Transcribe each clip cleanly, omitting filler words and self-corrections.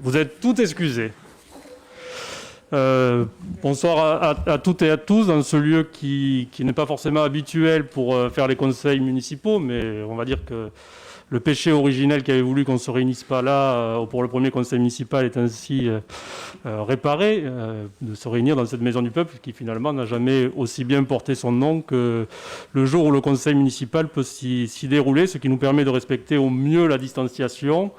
Vous êtes tout excusés. Bonsoir à toutes et à tous dans ce lieu qui n'est pas forcément habituel pour faire les conseils municipaux, mais on va dire que le péché originel qui avait voulu qu'on ne se réunisse pas là pour le premier conseil municipal est ainsi réparé, de se réunir dans cette maison du peuple qui finalement n'a jamais aussi bien porté son nom que le jour où le conseil municipal peut s'y dérouler, ce qui nous permet de respecter au mieux la distanciation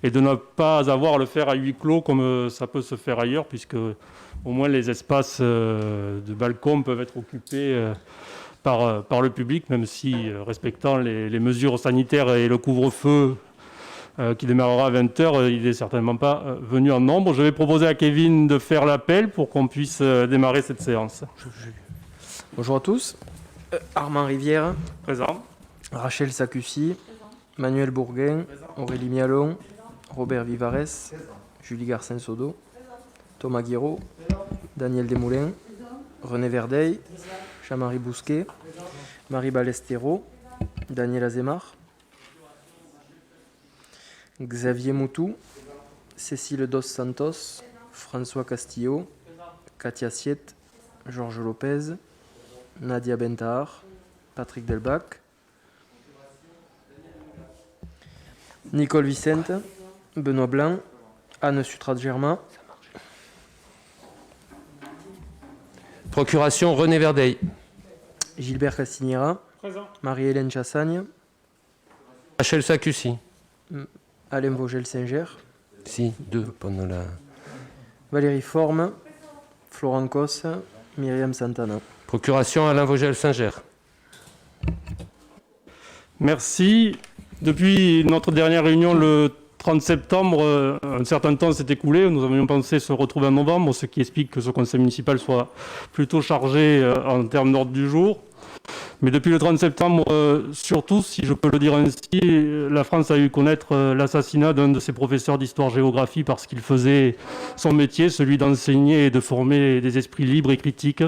et de ne pas avoir à le faire à huis clos comme ça peut se faire ailleurs, puisque au moins les espaces de balcon peuvent être occupés par le public, même si respectant les mesures sanitaires et le couvre-feu qui démarrera à 20h, il n'est certainement pas venu en nombre. Je vais proposer à Kevin de faire l'appel pour qu'on puisse démarrer cette séance. Bonjour à tous. Armand Rivière. Présent. Rachel Sacussi. Manuel Bourguin. Aurélie Mialon. Robert Vivares. Julie Garcin-Sodo. Thomas Guiraud. Daniel Desmoulins. René Verdeil. Jean-Marie Bousquet. Marie Balestero. Daniel Azemar. Xavier Moutou. Cécile Dos Santos. François Castillo. Katia Siet. Georges Lopez. Nadia Bentahar. Patrick Delbach. Nicole Vicente. Benoît Blanc. Anne Sutrat-Germain. Procuration René Verdeil. Gilbert Castignera. Présent. Marie-Hélène Chassagne. Rachel Sacussi. Alain Vogel-Singer. Si, deux pendant la... Valérie Forme. Florent Cos. Myriam Santana. Procuration Alain Vogel-Singer. Merci. Depuis notre dernière réunion le 30 septembre, un certain temps s'est écoulé. Nous avions pensé se retrouver en novembre, ce qui explique que ce conseil municipal soit plutôt chargé en termes d'ordre du jour. Mais depuis le 30 septembre, surtout, si je peux le dire ainsi, la France a eu connaître l'assassinat d'un de ses professeurs d'histoire-géographie parce qu'il faisait son métier, celui d'enseigner et de former des esprits libres et critiques,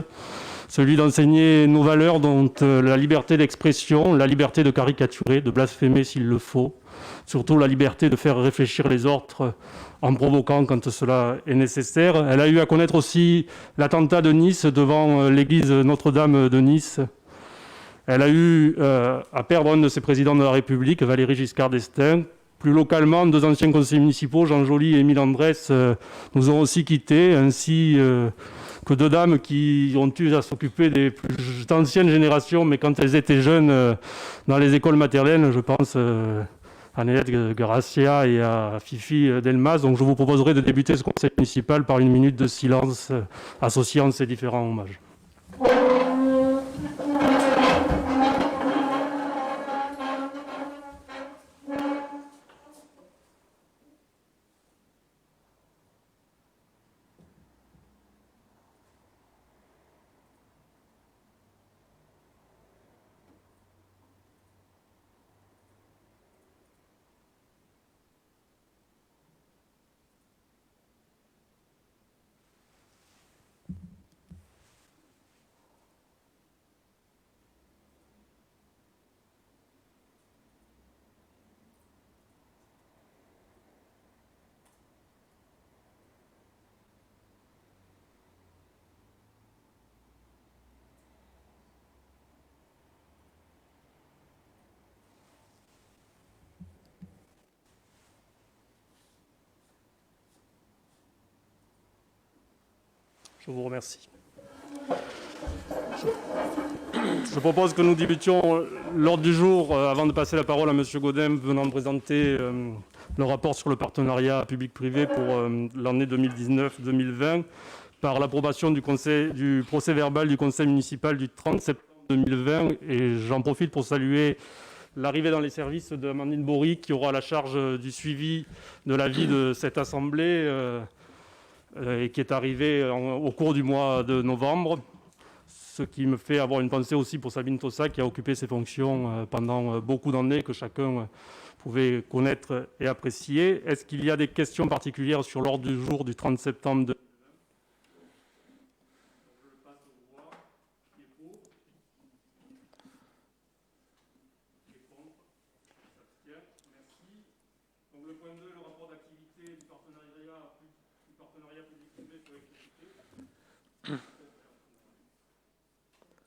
celui d'enseigner nos valeurs, dont la liberté d'expression, la liberté de caricaturer, de blasphémer s'il le faut, surtout la liberté de faire réfléchir les autres en provoquant quand cela est nécessaire. Elle a eu à connaître aussi l'attentat de Nice devant l'église Notre-Dame de Nice. Elle a eu à perdre un de ses présidents de la République, Valéry Giscard d'Estaing. Plus localement, deux anciens conseillers municipaux, Jean Joly et Émile Andrès, nous ont aussi quittés, ainsi que deux dames qui ont eu à s'occuper des plus anciennes générations, mais quand elles étaient jeunes dans les écoles maternelles, je pense à Néette Gracia et à Fifi Delmas. Donc je vous proposerai de débuter ce conseil municipal par une minute de silence associant ces différents hommages. Je vous remercie. Je propose que nous débutions l'ordre du jour, avant de passer la parole à M. Gaudin, venant de présenter le rapport sur le partenariat public-privé pour l'année 2019-2020, par l'approbation du procès-verbal du conseil municipal du 30 septembre 2020. Et j'en profite pour saluer l'arrivée dans les services d'Amandine Bory, qui aura la charge du suivi de la vie de cette assemblée, et qui est arrivée au cours du mois de novembre, ce qui me fait avoir une pensée aussi pour Sabine Tossa, qui a occupé ces fonctions pendant beaucoup d'années, que chacun pouvait connaître et apprécier. Est-ce qu'il y a des questions particulières sur l'ordre du jour du 30 septembre le point 2, le rapport d'activité du partenariat public-privé sur l'électricité.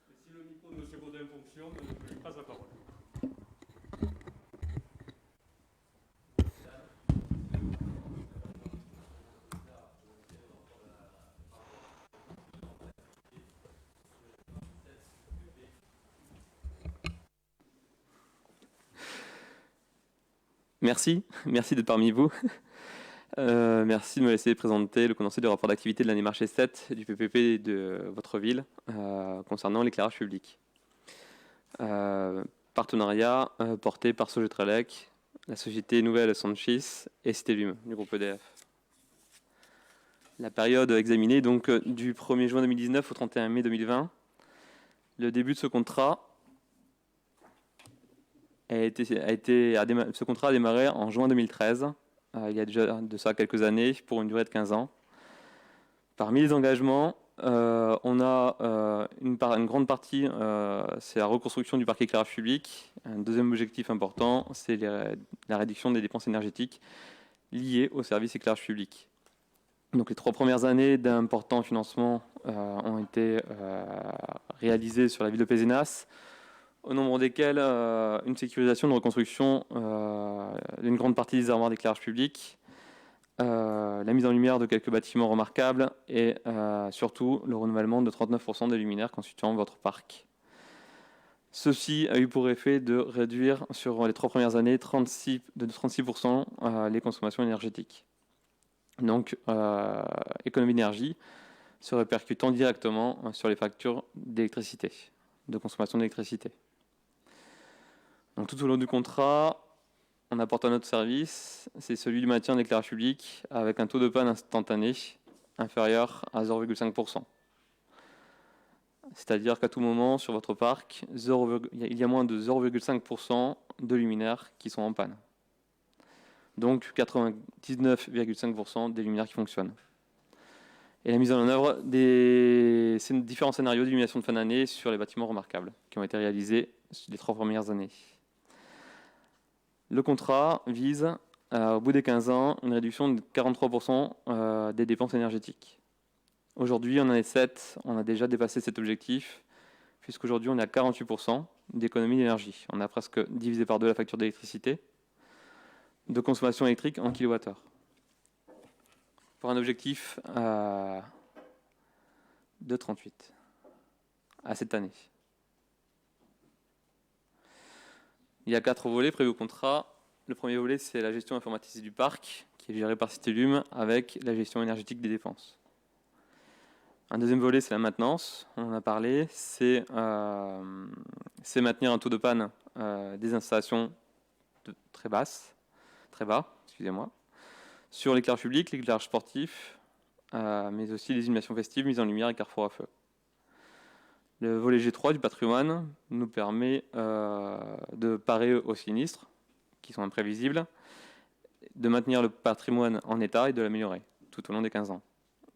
Et si le micro de M. Baudin fonctionne, je lui passe la parole. Merci d'être parmi vous. Merci de me laisser présenter le condensé du rapport d'activité de l'année marché 7 du PPP de votre ville concernant l'éclairage public. Partenariat porté par Sogetrelec, la société Nouvelle Sanchis et Stellum du groupe EDF. La période examinée donc du 1er juin 2019 au 31 mai 2020. Le début de ce contrat ce contrat a démarré en juin 2013, il y a déjà de ça quelques années, pour une durée de 15 ans. Parmi les engagements, on a une grande partie, c'est la reconstruction du parc éclairage public. Un deuxième objectif important, c'est la réduction des dépenses énergétiques liées au service éclairage public. Donc les 3 premières années d'importants financements ont été réalisées sur la ville de Pézenas, au nombre desquels une sécurisation de reconstruction d'une grande partie des armoires d'éclairage public, la mise en lumière de quelques bâtiments remarquables et surtout le renouvellement de 39% des luminaires constituant votre parc. Ceci a eu pour effet de réduire sur les 3 premières années de 36% les consommations énergétiques. Donc, économie d'énergie se répercutant directement sur les factures d'électricité, de consommation d'électricité. Donc tout au long du contrat, on apporte un autre service, c'est celui du maintien d'éclairage public avec un taux de panne instantané inférieur à 0,5%. C'est-à-dire qu'à tout moment, sur votre parc, il y a moins de 0,5% de luminaires qui sont en panne. Donc 99,5% des luminaires qui fonctionnent. Et la mise en œuvre des différents scénarios d'illumination de fin d'année sur les bâtiments remarquables qui ont été réalisés les 3 premières années. Le contrat vise, au bout des 15 ans, une réduction de 43% des dépenses énergétiques. Aujourd'hui, en année 7, on a déjà dépassé cet objectif, puisqu'aujourd'hui, on est à 48% d'économie d'énergie. On a presque divisé par 2 la facture d'électricité, de consommation électrique en kWh. Pour un objectif de 38 à cette année. Il y a 4 volets prévus au contrat. Le premier volet, c'est la gestion informatisée du parc, qui est gérée par Stellum, avec la gestion énergétique des dépenses. Un deuxième volet, c'est la maintenance. On en a parlé. C'est maintenir un taux de panne des installations très bas, excusez-moi, sur l'éclairage public, l'éclairage sportif, mais aussi les illuminations festives, mise en lumière et carrefour à feu. Le volet G3 du patrimoine nous permet de parer aux sinistres, qui sont imprévisibles, de maintenir le patrimoine en état et de l'améliorer tout au long des 15 ans.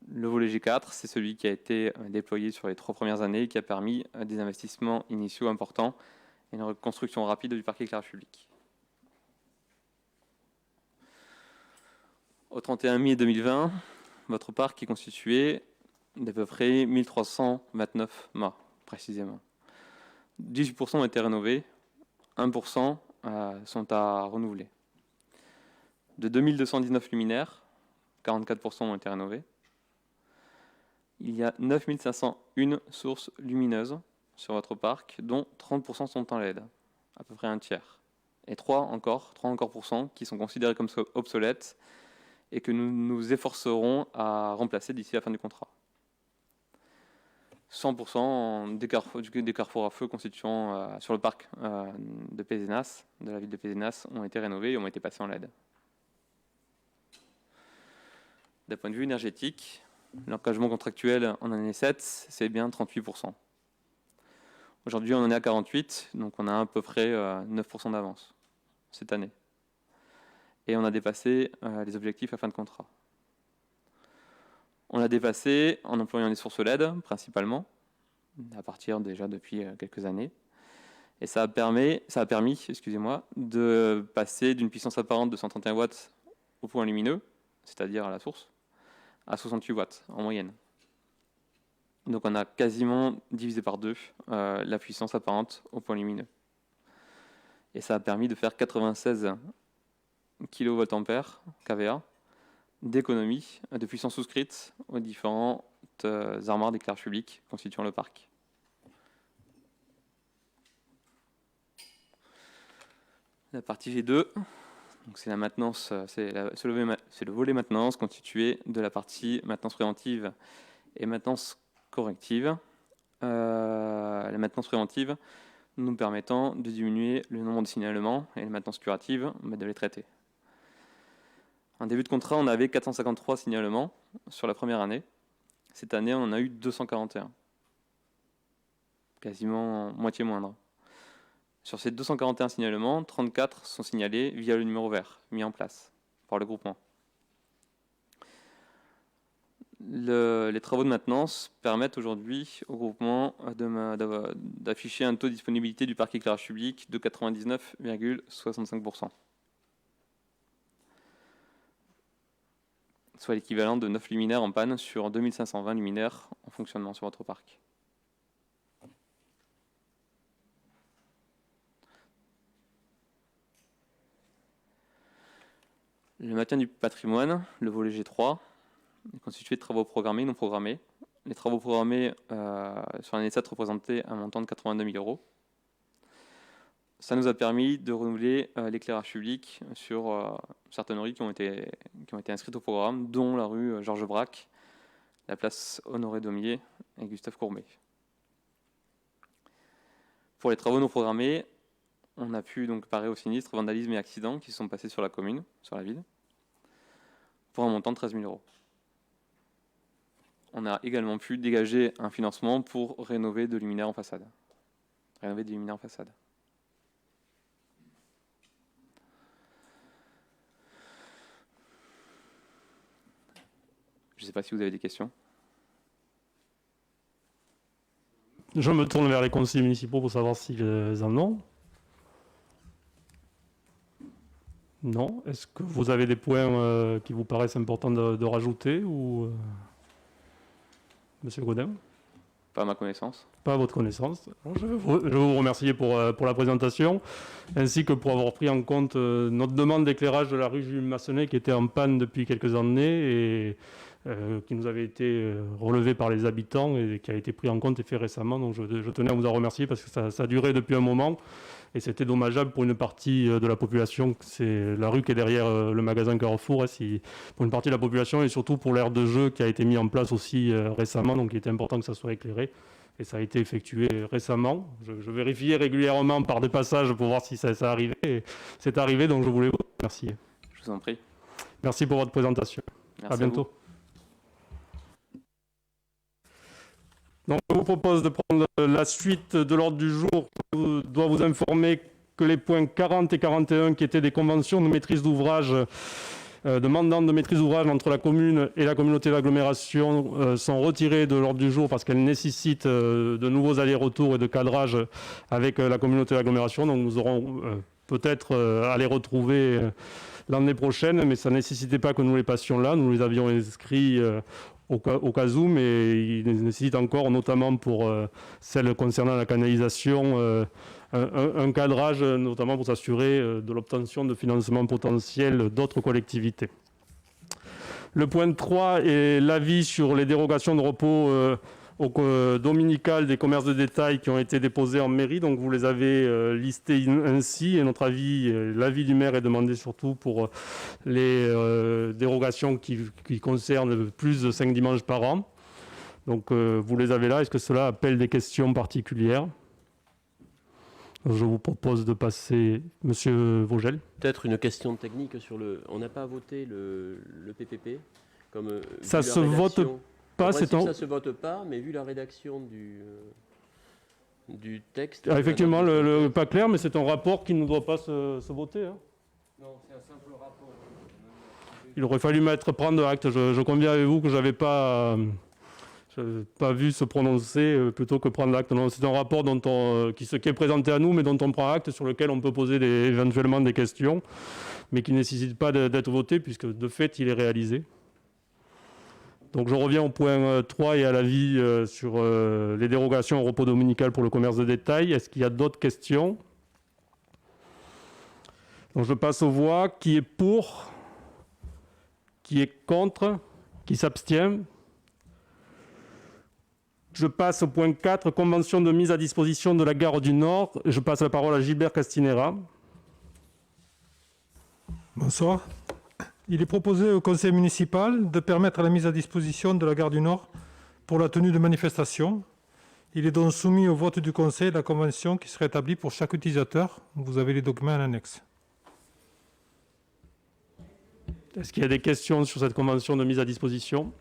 Le volet G4, c'est celui qui a été déployé sur les 3 premières années et qui a permis des investissements initiaux importants et une reconstruction rapide du parc éclairage public. Au 31 mai 2020, votre parc est constitué d'à peu près 1329 mâts, précisément. 18% ont été rénovés, 1% sont à renouveler. De 2219 luminaires, 44% ont été rénovés. Il y a 9501 sources lumineuses sur votre parc, dont 30% sont en LED, à peu près un tiers. Et 3 encore qui sont considérés comme obsolètes et que nous nous efforcerons à remplacer d'ici la fin du contrat. 100% des carrefours à feu constituant sur le parc de Pézenas, de la ville de Pézenas, ont été rénovés et ont été passés en LED. D'un point de vue énergétique, l'engagement contractuel en année 7, c'est bien 38%. Aujourd'hui, on en est à 48%, donc on a à peu près 9% d'avance cette année. Et on a dépassé les objectifs à fin de contrat. On l'a dépassé en employant les sources LED, principalement, à partir déjà depuis quelques années. Et ça a permis de passer d'une puissance apparente de 131 watts au point lumineux, c'est-à-dire à la source, à 68 watts en moyenne. Donc on a quasiment divisé par 2 la puissance apparente au point lumineux. Et ça a permis de faire 96 kVA kVA d'économie de puissance souscrite aux différentes armoires d'éclairage public constituant le parc. La partie G2, c'est la maintenance, c'est le volet maintenance constitué de la partie maintenance préventive et maintenance corrective. La maintenance préventive nous permettant de diminuer le nombre de signalements et la maintenance curative de les traiter. En début de contrat, on avait 453 signalements sur la première année. Cette année, on en a eu 241. Quasiment moitié moindre. Sur ces 241 signalements, 34 sont signalés via le numéro vert mis en place par le groupement. Les travaux de maintenance permettent aujourd'hui au groupement d'afficher un taux de disponibilité du parc éclairage public de 99,65%. Soit l'équivalent de 9 luminaires en panne sur 2520 luminaires en fonctionnement sur votre parc. Le maintien du patrimoine, le volet G3, est constitué de travaux programmés et non programmés. Les travaux programmés sur l'année 7 représentaient un montant de 82 000 euros. Ça nous a permis de renouveler l'éclairage public sur certaines rues qui ont été inscrites au programme, dont la rue Georges Braque, la place Honoré Daumier et Gustave Courbet. Pour les travaux non programmés, on a pu donc parer aux sinistres, vandalismes et accidents qui se sont passés sur la commune, sur la ville, pour un montant de 13 000 euros. On a également pu dégager un financement pour rénover des luminaires en façade. Je ne sais pas si vous avez des questions. Je me tourne vers les conseillers municipaux pour savoir s'ils en ont. Non. Est-ce que vous avez des points qui vous paraissent importants de rajouter ou Monsieur Godin? Pas à ma connaissance. Pas à votre connaissance. Je veux vous remercier pour la présentation, ainsi que pour avoir pris en compte notre demande d'éclairage de la rue Jules Massenet qui était en panne depuis quelques années et qui nous avait été relevée par les habitants et qui a été pris en compte et fait récemment. Donc je tenais à vous en remercier parce que ça a duré depuis un moment et c'était dommageable pour une partie de la population. C'est la rue qui est derrière le magasin Carrefour, pour une partie de la population et surtout pour l'aire de jeu qui a été mis en place aussi récemment. Donc il était important que ça soit éclairé. Et ça a été effectué récemment. Je vérifiais régulièrement par des passages pour voir si ça arrivait. Et c'est arrivé, donc je voulais vous remercier. Je vous en prie. Merci pour votre présentation. Merci à bientôt. Donc, je vous propose de prendre la suite de l'ordre du jour. Je dois vous informer que les points 40 et 41, qui étaient des conventions de maîtrise d'ouvrage, demandant de maîtrise d'ouvrage entre la commune et la communauté d'agglomération sont retirés de l'ordre du jour parce qu'elles nécessitent de nouveaux allers-retours et de cadrage avec la communauté d'agglomération. Donc nous aurons peut-être à les retrouver l'année prochaine, mais ça ne nécessitait pas que nous les passions là. Nous les avions inscrits au cas où, mais ils nécessitent encore, notamment pour celle concernant la canalisation, un cadrage, notamment pour s'assurer de l'obtention de financements potentiels d'autres collectivités. Le point 3 est l'avis sur les dérogations de repos dominical des commerces de détail qui ont été déposés en mairie. Donc vous les avez listés ainsi. Et notre avis, l'avis du maire est demandé surtout pour les dérogations qui concernent plus de 5 dimanches par an. Donc vous les avez là. Est-ce que cela appelle des questions particulières ? Je vous propose de passer, Monsieur Vogel. Peut-être une question technique sur le... On n'a pas voté le PPP comme... Ça se vote pas, c'est ça se vote pas, mais vu la rédaction du texte... Ah, effectivement, pas clair, mais c'est un rapport qui ne doit pas se voter. Hein. Non, c'est un simple rapport. Il aurait fallu prendre acte. Je conviens avec vous que j'avais pas Je n'ai pas vu se prononcer plutôt que prendre l'acte. Non, c'est un rapport qui est présenté à nous, mais dont on prend acte, sur lequel on peut poser éventuellement des questions, mais qui ne nécessite pas d'être voté, puisque de fait, il est réalisé. Donc je reviens au point 3 et à l'avis sur les dérogations au repos dominical pour le commerce de détail. Est-ce qu'il y a d'autres questions? Donc je passe aux voix. Qui est pour? Qui est contre? Qui s'abstient? Je passe au point 4, convention de mise à disposition de la gare du Nord. Je passe la parole à Gilbert Castinera. Bonsoir. Il est proposé au conseil municipal de permettre la mise à disposition de la gare du Nord pour la tenue de manifestations. Il est donc soumis au vote du conseil la convention qui serait établie pour chaque utilisateur. Vous avez les documents en annexe. Est-ce qu'il y a des questions sur cette convention de mise à disposition?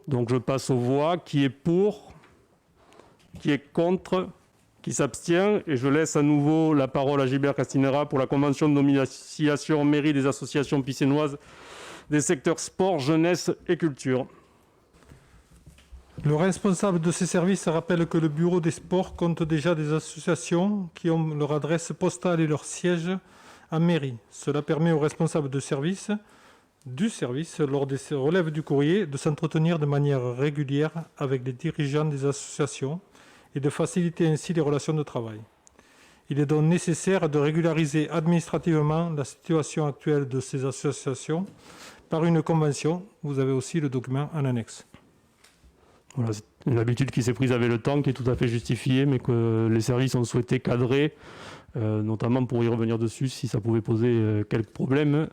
Donc je passe aux voix. Qui est pour? Qui est contre? Qui s'abstient? Et je laisse à nouveau la parole à Gilbert Castinera pour la convention de nomination mairie des associations piscinoises des secteurs sport, jeunesse et culture. Le responsable de ces services rappelle que le bureau des sports compte déjà des associations qui ont leur adresse postale et leur siège en mairie. Cela permet aux responsables du service, lors des relèves du courrier, de s'entretenir de manière régulière avec les dirigeants des associations et de faciliter ainsi les relations de travail. Il est donc nécessaire de régulariser administrativement la situation actuelle de ces associations par une convention. Vous avez aussi le document en annexe. Voilà, c'est une habitude qui s'est prise avec le temps, qui est tout à fait justifiée, mais que les services ont souhaité cadrer, notamment pour y revenir dessus si ça pouvait poser quelques problèmes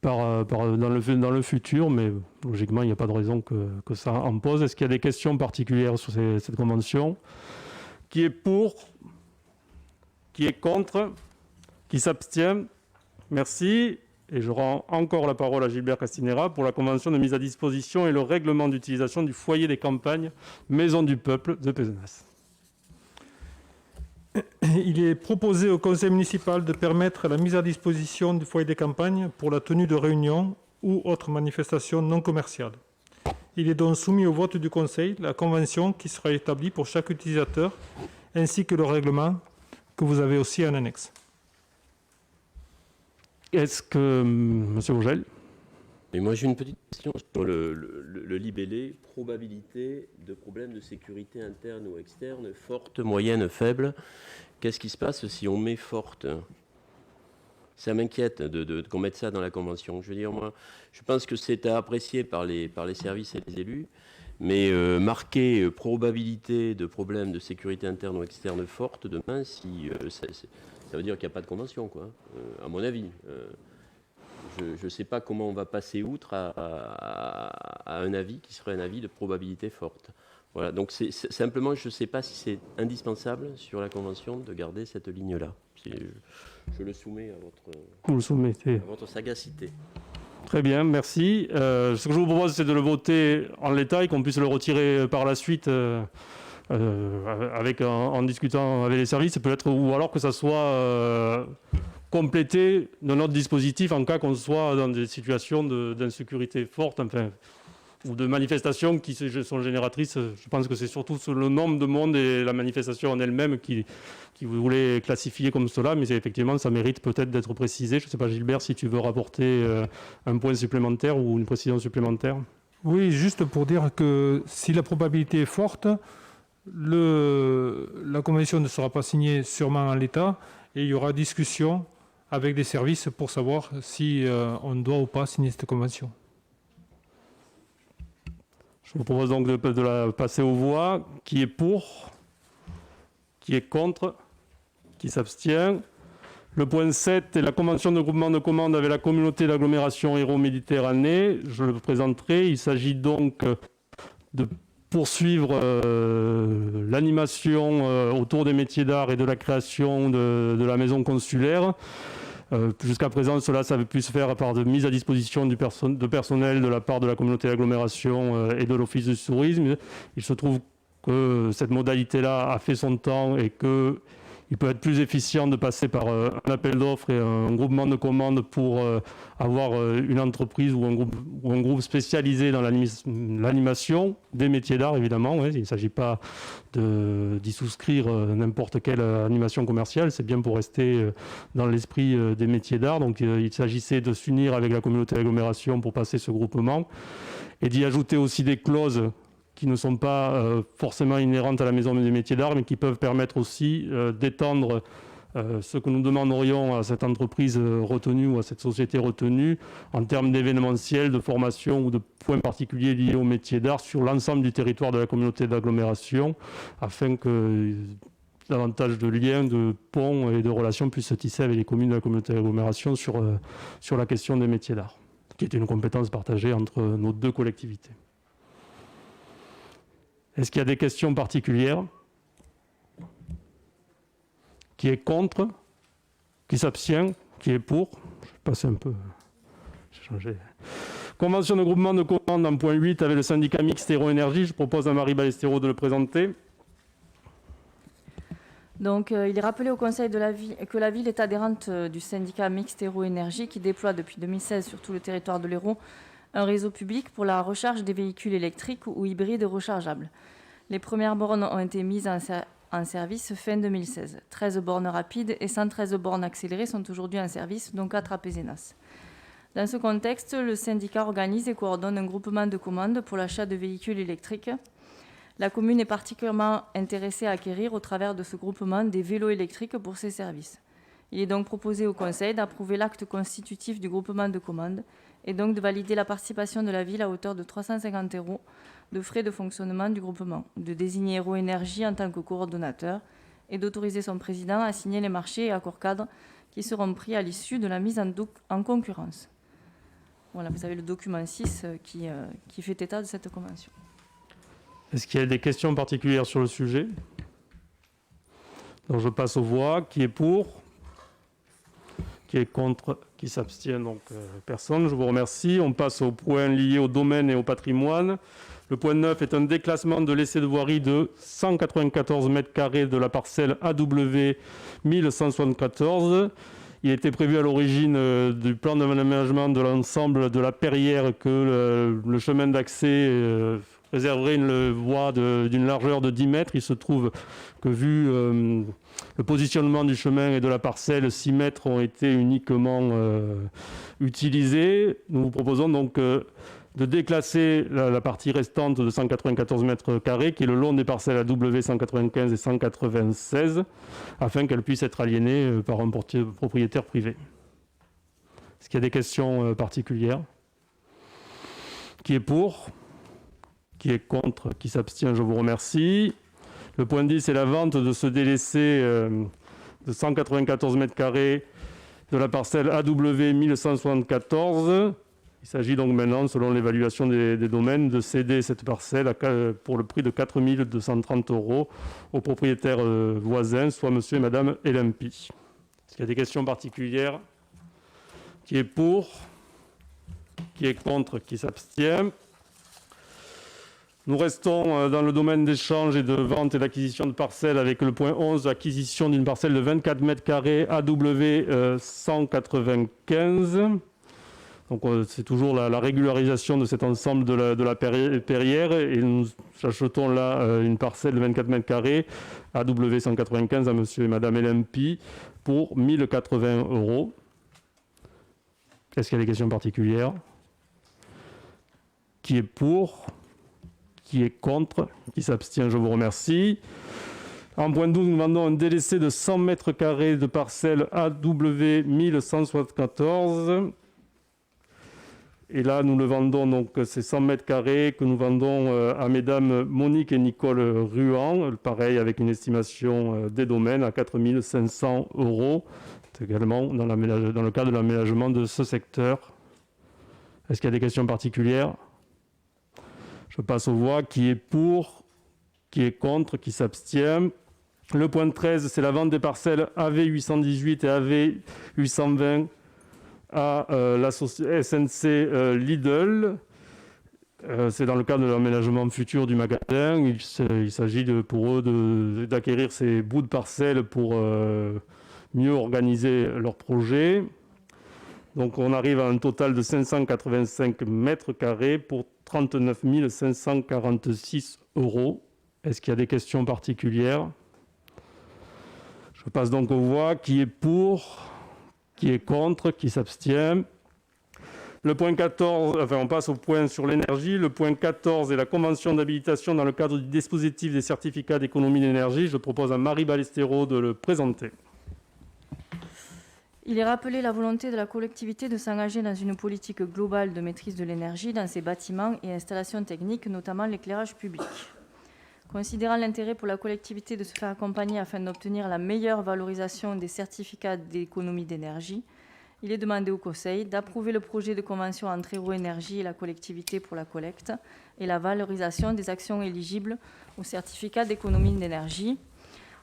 dans le futur, mais logiquement, il n'y a pas de raison que ça en pose. Est-ce qu'il y a des questions particulières sur cette convention? Qui est pour? Qui est contre? Qui s'abstient? Merci. Et je rends encore la parole à Gilbert Castinera pour la convention de mise à disposition et le règlement d'utilisation du foyer des campagnes Maison du Peuple de Pézenas. Il est proposé au conseil municipal de permettre la mise à disposition du foyer des campagnes pour la tenue de réunions ou autres manifestations non commerciales. Il est donc soumis au vote du conseil la convention qui sera établie pour chaque utilisateur, ainsi que le règlement que vous avez aussi en annexe. Est-ce que, Monsieur Vogel? Et moi, j'ai une petite question sur le libellé probabilité de problèmes de sécurité interne ou externe, forte, moyenne, faible. Qu'est-ce qui se passe si on met forte? Ça m'inquiète qu'on mette ça dans la convention. Je veux dire, moi, je pense que c'est à apprécier par les services et les élus, mais marquer probabilité de problèmes de sécurité interne ou externe forte, demain, ça veut dire qu'il n'y a pas de convention, quoi, à mon avis. Je ne sais pas comment on va passer outre à un avis qui serait un avis de probabilité forte. Voilà, donc simplement, je ne sais pas si c'est indispensable sur la Convention de garder cette ligne-là. Je le soumets à votre sagacité. Très bien, merci. Ce que je vous propose, c'est de le voter en l'état et qu'on puisse le retirer par la suite en discutant avec les services, peut-être, ou alors que ça soit compléter de notre dispositif en cas qu'on soit dans des situations d'insécurité forte, enfin, ou de manifestations qui sont génératrices. Je pense que c'est surtout le nombre de monde et la manifestation en elle-même qui vous voulez classifier comme cela, mais effectivement, ça mérite peut-être d'être précisé. Je ne sais pas, Gilbert, si tu veux rapporter un point supplémentaire ou une précision supplémentaire. Oui, juste pour dire que si la probabilité est forte, la convention ne sera pas signée sûrement en l'état et il y aura discussion avec les services pour savoir si on doit ou pas signer cette convention. Je vous propose donc de la passer aux voix. Qui est pour? Qui est contre? Qui s'abstient? Le point 7 est la convention de groupement de commandes avec la communauté d'agglomération Hérault-Méditerranée. Je le présenterai. Il s'agit donc de poursuivre l'animation autour des métiers d'art et de la création de la maison consulaire. Jusqu'à présent, ça avait pu se faire par de mise à disposition de personnel de la part de la communauté d'agglomération et de l'office du tourisme. Il se trouve que cette modalité-là a fait son temps et qu'il il peut être plus efficient de passer par un appel d'offres et un groupement de commandes pour avoir une entreprise ou un groupe spécialisé dans l'animation des métiers d'art, évidemment. Ouais. Il ne s'agit pas d'y souscrire n'importe quelle animation commerciale, c'est bien pour rester dans l'esprit des métiers d'art. Donc il s'agissait de s'unir avec la communauté d'agglomération pour passer ce groupement et d'y ajouter aussi des clauses qui ne sont pas forcément inhérentes à la Maison des métiers d'art, mais qui peuvent permettre aussi d'étendre ce que nous demanderions à cette entreprise retenue ou à cette société retenue en termes d'événementiel, de formation ou de points particuliers liés au métier d'art sur l'ensemble du territoire de la communauté d'agglomération, afin que davantage de liens, de ponts et de relations puissent se tisser avec les communes de la communauté d'agglomération sur la question des métiers d'art, qui est une compétence partagée entre nos deux collectivités. Est-ce qu'il y a des questions particulières? Qui est contre? Qui s'abstient? Qui est pour? Je vais passer un peu. J'ai changé. Convention de groupement de commandes en point 8 avec le syndicat mixte Héro-Énergie. Je propose à Marie Ballesteros de le présenter. Donc, il est rappelé au Conseil de la ville que la ville est adhérente du syndicat mixte Héro-Énergie qui déploie depuis 2016 sur tout le territoire de l'Hérault un réseau public pour la recharge des véhicules électriques ou hybrides rechargeables. Les premières bornes ont été mises en service fin 2016. 13 bornes rapides et 113 bornes accélérées sont aujourd'hui en service, dont 4 à Pézenas. Dans ce contexte, le syndicat organise et coordonne un groupement de commandes pour l'achat de véhicules électriques. La commune est particulièrement intéressée à acquérir au travers de ce groupement des vélos électriques pour ses services. Il est donc proposé au Conseil d'approuver l'acte constitutif du groupement de commandes et donc de valider la participation de la ville à hauteur de 350 € de frais de fonctionnement du groupement, de désigner Héro-Énergie en tant que coordonnateur et d'autoriser son président à signer les marchés et accords cadres qui seront pris à l'issue de la mise en concurrence. Voilà, vous avez le document 6 qui fait état de cette convention. Est-ce qu'il y a des questions particulières sur le sujet? Donc je passe aux voix. Qui est pour? Qui est contre? Qui s'abstient? Donc personne. Je vous remercie. On passe au point lié au domaine et au patrimoine. Le point 9 est un déclassement de l'essai de voirie de 194 m² de la parcelle AW 1174. Il était prévu à l'origine du plan d'aménagement de l'ensemble de la Perrière que le chemin d'accès réserverait une voie d'une largeur de 10 mètres. Il se trouve que vu le positionnement du chemin et de la parcelle, 6 mètres ont été uniquement utilisés. Nous vous proposons donc de déclasser la partie restante de 194 m², qui est le long des parcelles AW 195 et 196, afin qu'elle puisse être aliénée par un propriétaire privé. Est-ce qu'il y a des questions particulières? Qui est pour? Qui est contre? Qui s'abstient? Je vous remercie. Le point 10 est la vente de ce délaissé de 194 m² de la parcelle AW 1174. Il s'agit donc maintenant, selon l'évaluation des domaines, de céder cette parcelle pour le prix de 4 230 € au propriétaire voisin, soit monsieur et madame Elimpi. Est-ce qu'il y a des questions particulières? Qui est pour? Qui est contre? Qui s'abstient? Nous restons dans le domaine d'échange et de vente et d'acquisition de parcelles avec le point 11, acquisition d'une parcelle de 24 m² AW 195. Donc c'est toujours la régularisation de cet ensemble de la Perrière et nous achetons là une parcelle de 24 m² AW 195 à monsieur et madame Elimpi pour 1080 €. Est-ce qu'il y a des questions particulières? Qui est pour? Qui est contre? Qui s'abstient? Je vous remercie. En point 12, nous vendons un délaissé de 100 m² de parcelle AW 1174. Et là, nous le vendons, donc c'est 100 m² que nous vendons à mesdames Monique et Nicole Ruan, pareil avec une estimation des domaines à 4 500 €. C'est également dans le cadre de l'aménagement de ce secteur. Est-ce qu'il y a des questions particulières? Je passe aux voix. Qui est pour? Qui est contre? Qui s'abstient? Le point 13, c'est la vente des parcelles AV 818 et AV 820 à la SNC Lidl. C'est dans le cadre de l'aménagement futur du magasin. Il s'agit pour eux d'acquérir ces bouts de parcelles pour mieux organiser leur projet. Donc on arrive à un total de 585 mètres carrés pour 39 546 €. Est-ce qu'il y a des questions particulières? Je passe donc aux voix. Qui est pour? Qui est contre? Qui s'abstient? Le point 14, on passe au point sur l'énergie. Le point 14 est la convention d'habilitation dans le cadre du dispositif des certificats d'économie d'énergie. Je propose à Marie Ballesteros de le présenter. Il est rappelé la volonté de la collectivité de s'engager dans une politique globale de maîtrise de l'énergie dans ses bâtiments et installations techniques, notamment l'éclairage public. Considérant l'intérêt pour la collectivité de se faire accompagner afin d'obtenir la meilleure valorisation des certificats d'économie d'énergie, il est demandé au Conseil d'approuver le projet de convention entre Héro Énergie et la collectivité pour la collecte et la valorisation des actions éligibles au certificat d'économie d'énergie,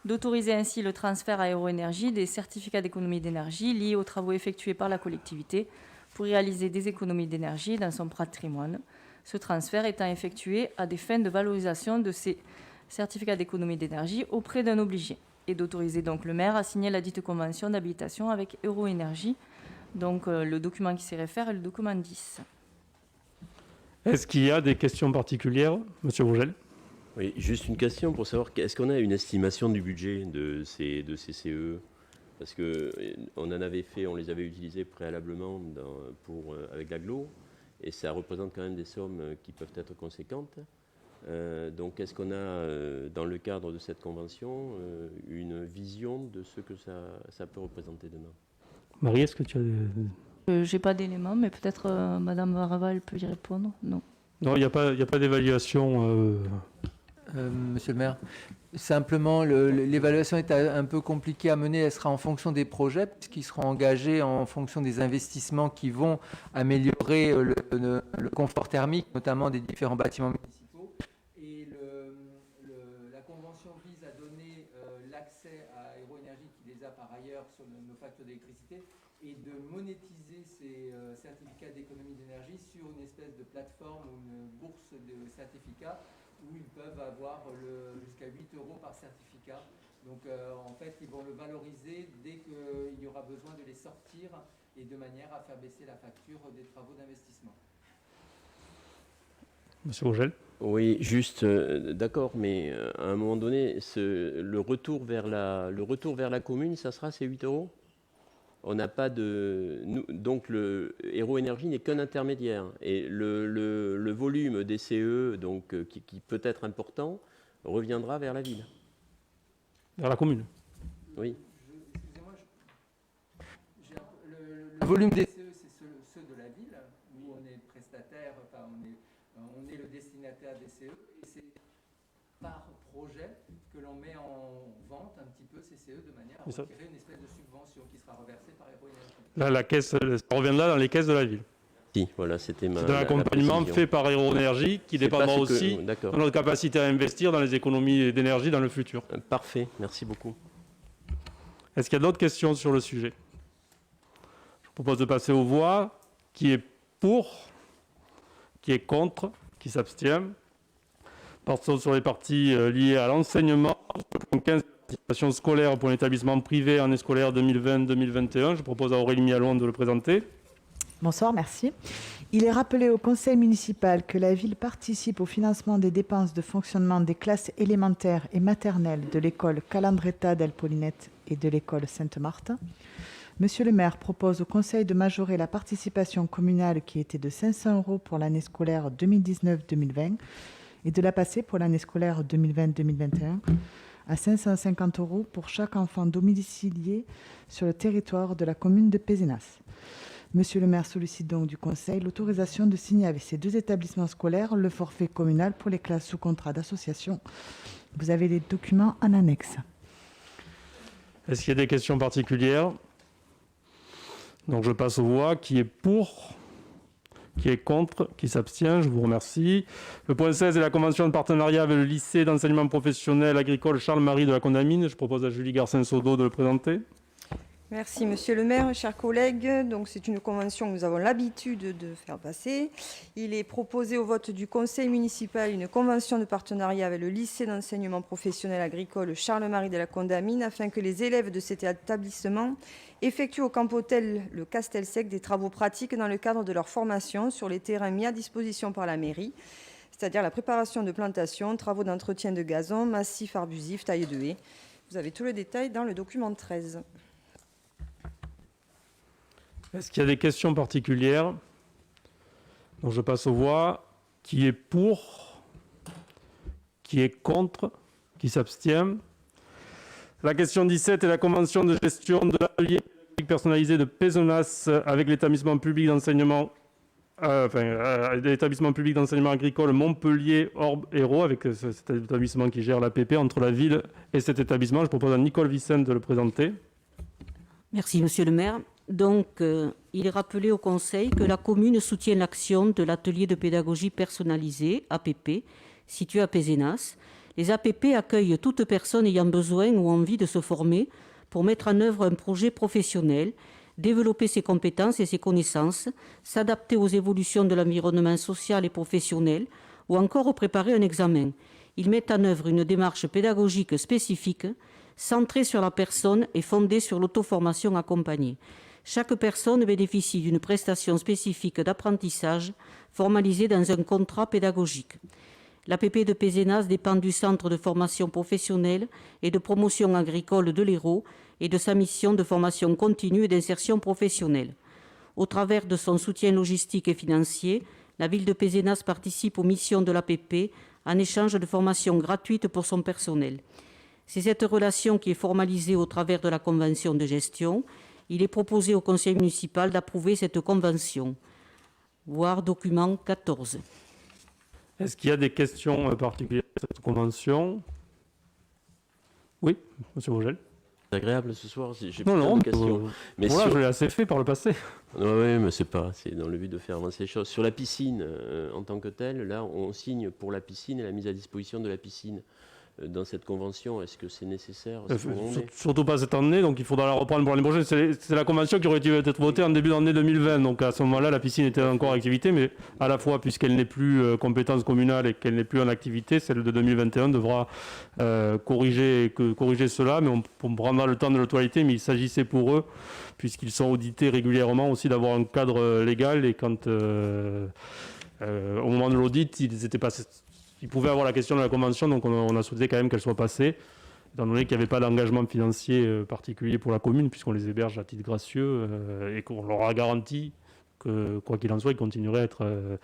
d'autoriser ainsi le transfert à Héro Énergie des certificats d'économie d'énergie liés aux travaux effectués par la collectivité pour réaliser des économies d'énergie dans son patrimoine, ce transfert étant effectué à des fins de valorisation de ces certificats d'économie d'énergie auprès d'un obligé, et d'autoriser donc le maire à signer la dite convention d'habilitation avec Héro Énergie. Donc le document qui s'y réfère est le document 10. Est-ce qu'il y a des questions particulières, Monsieur Vogel? Oui, juste une question pour savoir, est-ce qu'on a une estimation du budget de ces CE? Parce qu'on en avait fait, on les avait utilisés préalablement avec l'agglo, et ça représente quand même des sommes qui peuvent être conséquentes. Donc est-ce qu'on a, dans le cadre de cette convention, une vision de ce que ça peut représenter demain? Marie, est-ce que tu as... J'ai pas d'éléments, mais peut-être Madame Varaval peut y répondre. Non. Non, il n'y a pas d'évaluation. Monsieur le maire, simplement, l'évaluation est un peu compliquée à mener. Elle sera en fonction des projets, puisqu'ils seront engagés en fonction des investissements qui vont améliorer le confort thermique, notamment des différents bâtiments municipaux. Et la convention vise à donner l'accès à Héro Énergie, qui les a par ailleurs sur nos factures d'électricité, et de monétiser ces certificats d'économie d'énergie sur une espèce de plateforme ou une bourse de certificats où ils peuvent avoir jusqu'à 8 € par certificat. Donc en fait, ils vont le valoriser dès qu'il y aura besoin de les sortir et de manière à faire baisser la facture des travaux d'investissement. Monsieur Vogel? Oui, juste, d'accord, mais à un moment donné, le retour vers la commune, ça sera ces 8 €? On n'a pas de... donc le Héro Énergie n'est qu'un intermédiaire. Et le volume des CE, donc, qui peut être important, reviendra vers la ville. Vers la commune? Oui. Excusez-moi, le volume des CE, c'est ceux de la ville, où on est prestataire, enfin on est le destinataire des CE, et c'est par projet que l'on met en vente un petit peu ces CE de manière à retirer une espèce de subvention qui sera reversée par Héro Énergie. Là, la caisse, ça reviendra dans les caisses de la ville. Si, voilà, c'était C'est un accompagnement fait par Héro Énergie qui dépendra aussi de notre capacité à investir dans les économies d'énergie dans le futur. Parfait, merci beaucoup. Est-ce qu'il y a d'autres questions sur le sujet? Je vous propose de passer aux voix. Qui est pour? Qui est contre? Qui s'abstient? Partons sur les parties liées à l'enseignement. 15, participation scolaire pour l'établissement privé année scolaire 2020-2021. Je propose à Aurélie Mialon de le présenter. Bonsoir, merci. Il est rappelé au conseil municipal que la ville participe au financement des dépenses de fonctionnement des classes élémentaires et maternelles de l'école Calandreta del Polinette et de l'école Sainte-Marthe. Monsieur le maire propose au conseil de majorer la participation communale qui était de 500 € pour l'année scolaire 2019-2020 et de la passer pour l'année scolaire 2020-2021 à 550 € pour chaque enfant domicilié sur le territoire de la commune de Pézenas. Monsieur le maire sollicite donc du conseil l'autorisation de signer avec ces deux établissements scolaires le forfait communal pour les classes sous contrat d'association. Vous avez les documents en annexe. Est-ce qu'il y a des questions particulières? Donc je passe aux voix. Qui est pour? Qui est contre? Qui s'abstient? Je vous remercie. Le point 16 est la convention de partenariat avec le lycée d'enseignement professionnel agricole Charles-Marie de la Condamine. Je propose à Julie Garcin-Sodo de le présenter. Merci Monsieur le maire, chers collègues. Donc c'est une convention que nous avons l'habitude de faire passer. Il est proposé au vote du conseil municipal une convention de partenariat avec le lycée d'enseignement professionnel agricole Charles-Marie de la Condamine afin que les élèves de cet établissement effectuent au camp hôtel le Castel-Sec des travaux pratiques dans le cadre de leur formation sur les terrains mis à disposition par la mairie, c'est-à-dire la préparation de plantations, travaux d'entretien de gazon, massifs arbusifs, taille de haies. Vous avez tout le détail dans le document 13. Est-ce qu'il y a des questions particulières? Donc je passe aux voix. Qui est pour? Qui est contre? Qui s'abstient? La question 17 est la convention de gestion de l'atelier personnalisé de Pézenas avec l'établissement public d'enseignement l'établissement public d'enseignement agricole Montpellier Orbe Hérault, avec cet établissement qui gère l'APP entre la ville et cet établissement. Je propose à Nicole Vicente de le présenter. Merci, monsieur le maire. Donc, il est rappelé au Conseil que la commune soutient l'action de l'atelier de pédagogie personnalisée, APP, situé à Pézenas. Les APP accueillent toute personne ayant besoin ou envie de se former pour mettre en œuvre un projet professionnel, développer ses compétences et ses connaissances, s'adapter aux évolutions de l'environnement social et professionnel ou encore préparer un examen. Ils mettent en œuvre une démarche pédagogique spécifique, centrée sur la personne et fondée sur l'auto-formation accompagnée. Chaque personne bénéficie d'une prestation spécifique d'apprentissage formalisée dans un contrat pédagogique. L'APP de Pézenas dépend du Centre de formation professionnelle et de promotion agricole de l'Hérault et de sa mission de formation continue et d'insertion professionnelle. Au travers de son soutien logistique et financier, la ville de Pézenas participe aux missions de l'APP en échange de formations gratuites pour son personnel. C'est cette relation qui est formalisée au travers de la convention de gestion. Il est proposé au conseil municipal d'approuver cette convention. Voir document 14. Est-ce qu'il y a des questions particulières à cette convention? Oui, monsieur Vogel. C'est agréable ce soir, j'ai Non, de questions. Mais voilà, je l'ai assez fait par le passé. Oui, mais c'est dans le but de faire avancer les choses. Sur la piscine en tant que telle, là, on signe pour la piscine et la mise à disposition de la piscine. Dans cette convention, est-ce que c'est nécessaire? Surtout pas cette année, donc il faudra la reprendre pour l'année prochaine. C'est la convention qui aurait dû être votée en début d'année 2020, donc à ce moment-là, la piscine était encore en activité, mais à la fois, puisqu'elle n'est plus compétence communale et qu'elle n'est plus en activité, celle de 2021 devra corriger cela, mais on prendra le temps de l'actualité, mais il s'agissait pour eux, puisqu'ils sont audités régulièrement aussi, d'avoir un cadre légal, et quand au moment de l'audit, ils pouvaient avoir la question de la convention, donc on a souhaité quand même qu'elle soit passée, étant donné qu'il n'y avait pas d'engagement financier particulier pour la commune, puisqu'on les héberge à titre gracieux et qu'on leur a garanti que, quoi qu'il en soit, ils continueraient à être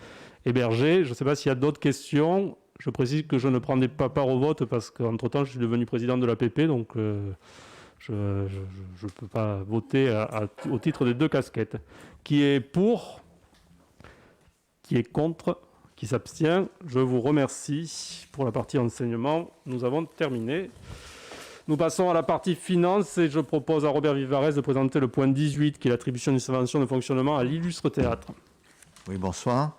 hébergés. Je ne sais pas s'il y a d'autres questions. Je précise que je ne prendrai pas part au vote parce qu'entre-temps, je suis devenu président de l'APP, donc je ne peux pas voter au titre des deux casquettes. Qui est pour? Qui est contre? Qui s'abstient? Je vous remercie pour la partie enseignement. Nous avons terminé. Nous passons à la partie finance et je propose à Robert Vivarès de présenter le point 18 qui est l'attribution d'une subvention de fonctionnement à l'Illustre Théâtre. Oui, bonsoir.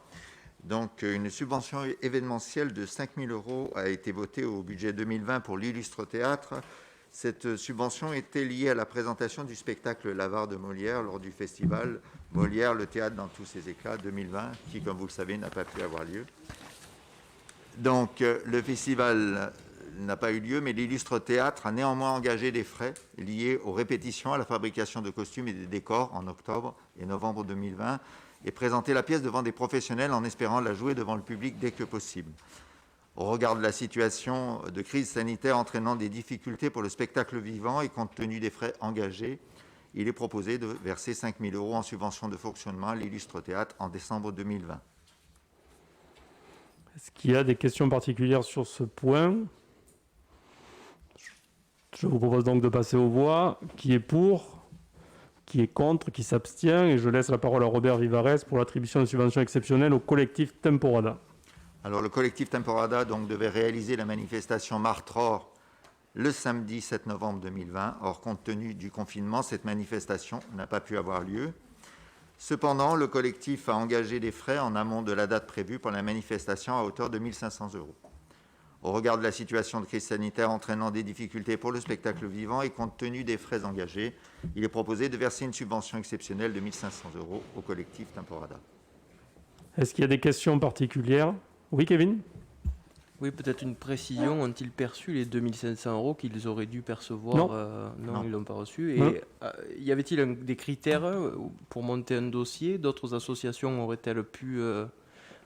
Donc, une subvention événementielle de 5 000 € a été votée au budget 2020 pour l'Illustre Théâtre. Cette subvention était liée à la présentation du spectacle L'Avare de Molière lors du festival Molière, le théâtre dans tous ses éclats 2020, qui, comme vous le savez, n'a pas pu avoir lieu. Donc, le festival n'a pas eu lieu, mais l'Illustre Théâtre a néanmoins engagé des frais liés aux répétitions, à la fabrication de costumes et des décors en octobre et novembre 2020, et présenté la pièce devant des professionnels en espérant la jouer devant le public dès que possible. Au regard de la situation de crise sanitaire entraînant des difficultés pour le spectacle vivant et compte tenu des frais engagés, il est proposé de verser 5 000 € en subvention de fonctionnement à l'Illustre Théâtre en décembre 2020. Est-ce qu'il y a des questions particulières sur ce point? Je vous propose donc de passer aux voix. Qui est pour? Qui est contre? Qui s'abstient? Et je laisse la parole à Robert Vivarès pour l'attribution de subventions exceptionnelles au collectif Temporada. Alors, le collectif Temporada devait réaliser la manifestation Martror le samedi 7 novembre 2020. Or, compte tenu du confinement, cette manifestation n'a pas pu avoir lieu. Cependant, le collectif a engagé des frais en amont de la date prévue pour la manifestation à hauteur de 1 500 €. Au regard de la situation de crise sanitaire entraînant des difficultés pour le spectacle vivant et compte tenu des frais engagés, il est proposé de verser une subvention exceptionnelle de 1 500 € au collectif Temporada. Est-ce qu'il y a des questions particulières? Oui, Kevin? Oui, peut-être une précision. Ont-ils perçu les 2 500 € qu'ils auraient dû percevoir? Non. Non, ils ne l'ont pas reçu. Non. Et y avait-il des critères pour monter un dossier? D'autres associations auraient-elles pu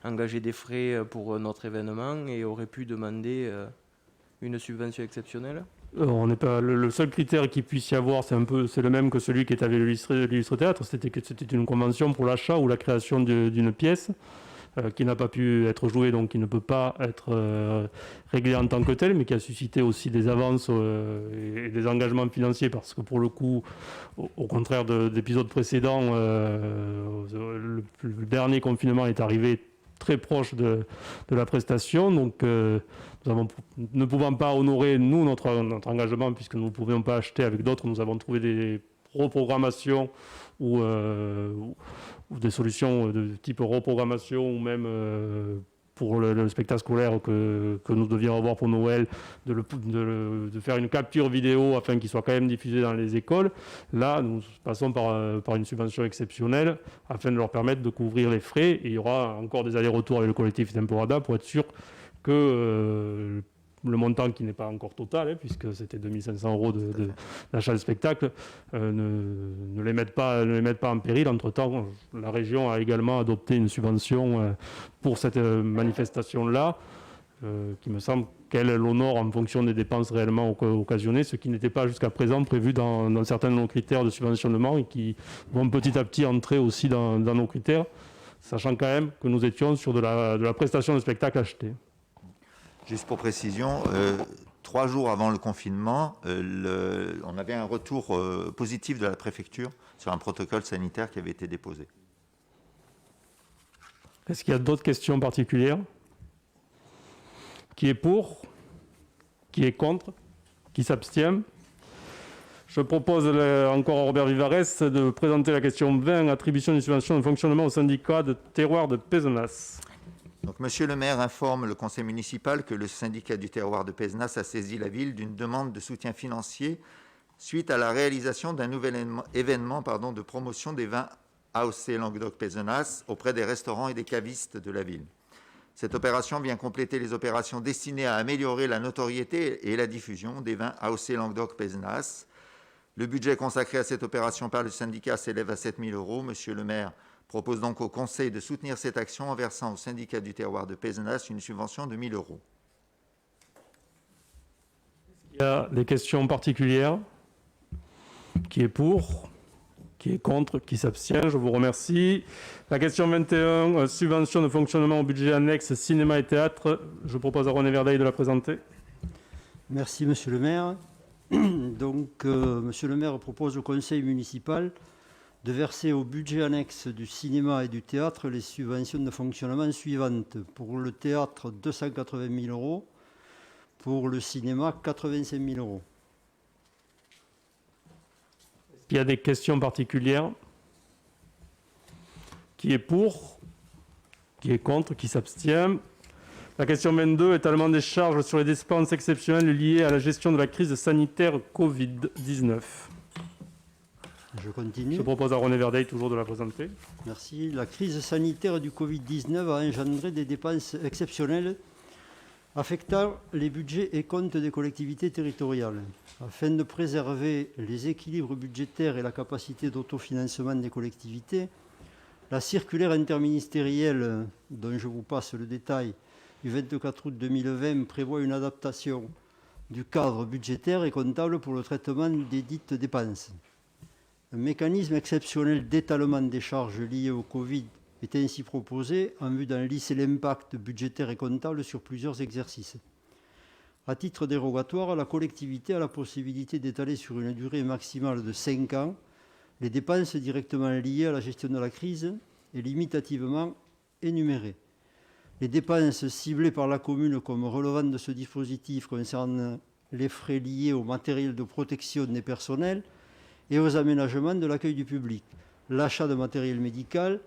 engager des frais pour notre événement et auraient pu demander une subvention exceptionnelle? On n'est pas le seul critère qu'il puisse y avoir, c'est le même que celui qui est avec l'illustre théâtre, c'était que c'était une convention pour l'achat ou la création d'une pièce qui n'a pas pu être jouée, donc qui ne peut pas être réglée en tant que telle, mais qui a suscité aussi des avances et des engagements financiers, parce que pour le coup, au contraire d'épisodes précédents, le dernier confinement est arrivé très proche de la prestation, donc ne pouvant pas honorer nous notre engagement, puisque nous ne pouvions pas acheter avec d'autres, nous avons trouvé des reprogrammations ou des solutions de type reprogrammation, ou même pour le spectacle scolaire que nous devions avoir pour Noël, de faire une capture vidéo afin qu'il soit quand même diffusé dans les écoles. Là, nous passons par une subvention exceptionnelle afin de leur permettre de couvrir les frais. Et il y aura encore des allers-retours avec le collectif Temporada pour être sûr que le montant, qui n'est pas encore total, puisque c'était 2 500 € d'achat de spectacle, ne les mettent pas en péril. Entre-temps, la région a également adopté une subvention pour cette manifestation-là, qui me semble qu'elle l'honore en fonction des dépenses réellement occasionnées, ce qui n'était pas jusqu'à présent prévu dans certains de nos critères de subventionnement et qui vont petit à petit entrer aussi dans nos critères, sachant quand même que nous étions sur de la prestation de spectacle acheté. Juste pour précision, 3 jours avant le confinement, on avait un retour positif de la préfecture sur un protocole sanitaire qui avait été déposé. Est-ce qu'il y a d'autres questions particulières? Qui est pour? Qui est contre? Qui s'abstient? Je propose encore à Robert Vivarès de présenter la question 20, attribution d'une subvention de fonctionnement au syndicat de terroir de Pézenas. Donc, Monsieur le maire informe le conseil municipal que le syndicat du terroir de Pézenas a saisi la ville d'une demande de soutien financier suite à la réalisation d'un nouvel événement de promotion des vins AOC Languedoc-Pézenas auprès des restaurants et des cavistes de la ville. Cette opération vient compléter les opérations destinées à améliorer la notoriété et la diffusion des vins AOC Languedoc-Pézenas. Le budget consacré à cette opération par le syndicat s'élève à 7 000 €. Monsieur le maire propose donc au conseil de soutenir cette action en versant au syndicat du terroir de Pézenas une subvention de 1 000 €. Il y a des questions particulières? Qui est pour? Qui est contre? Qui s'abstient? Je vous remercie. La question 21, subvention de fonctionnement au budget annexe cinéma et théâtre. Je propose à René Verdeil de la présenter. Merci, monsieur le maire. Donc, monsieur le maire propose au conseil municipal de verser au budget annexe du cinéma et du théâtre les subventions de fonctionnement suivantes. Pour le théâtre, 280 000 €. Pour le cinéma, 85 000 €. Il y a des questions particulières? Qui est pour? Qui est contre? Qui s'abstient? La question 22, étalement des charges sur les dépenses exceptionnelles liées à la gestion de la crise sanitaire Covid-19. Je continue. Je propose à René Verdeil toujours de la présenter. Merci. La crise sanitaire du Covid-19 a engendré des dépenses exceptionnelles affectant les budgets et comptes des collectivités territoriales. Afin de préserver les équilibres budgétaires et la capacité d'autofinancement des collectivités, la circulaire interministérielle, dont je vous passe le détail, du 24 août 2020 prévoit une adaptation du cadre budgétaire et comptable pour le traitement des dites dépenses. Un mécanisme exceptionnel d'étalement des charges liées au Covid est ainsi proposé en vue d'en lisser l'impact budgétaire et comptable sur plusieurs exercices. À titre dérogatoire, la collectivité a la possibilité d'étaler sur une durée maximale de 5 ans les dépenses directement liées à la gestion de la crise et limitativement énumérées. Les dépenses ciblées par la commune comme relevant de ce dispositif concernent les frais liés au matériel de protection des personnels et aux aménagements de l'accueil du public, l'achat de matériel médical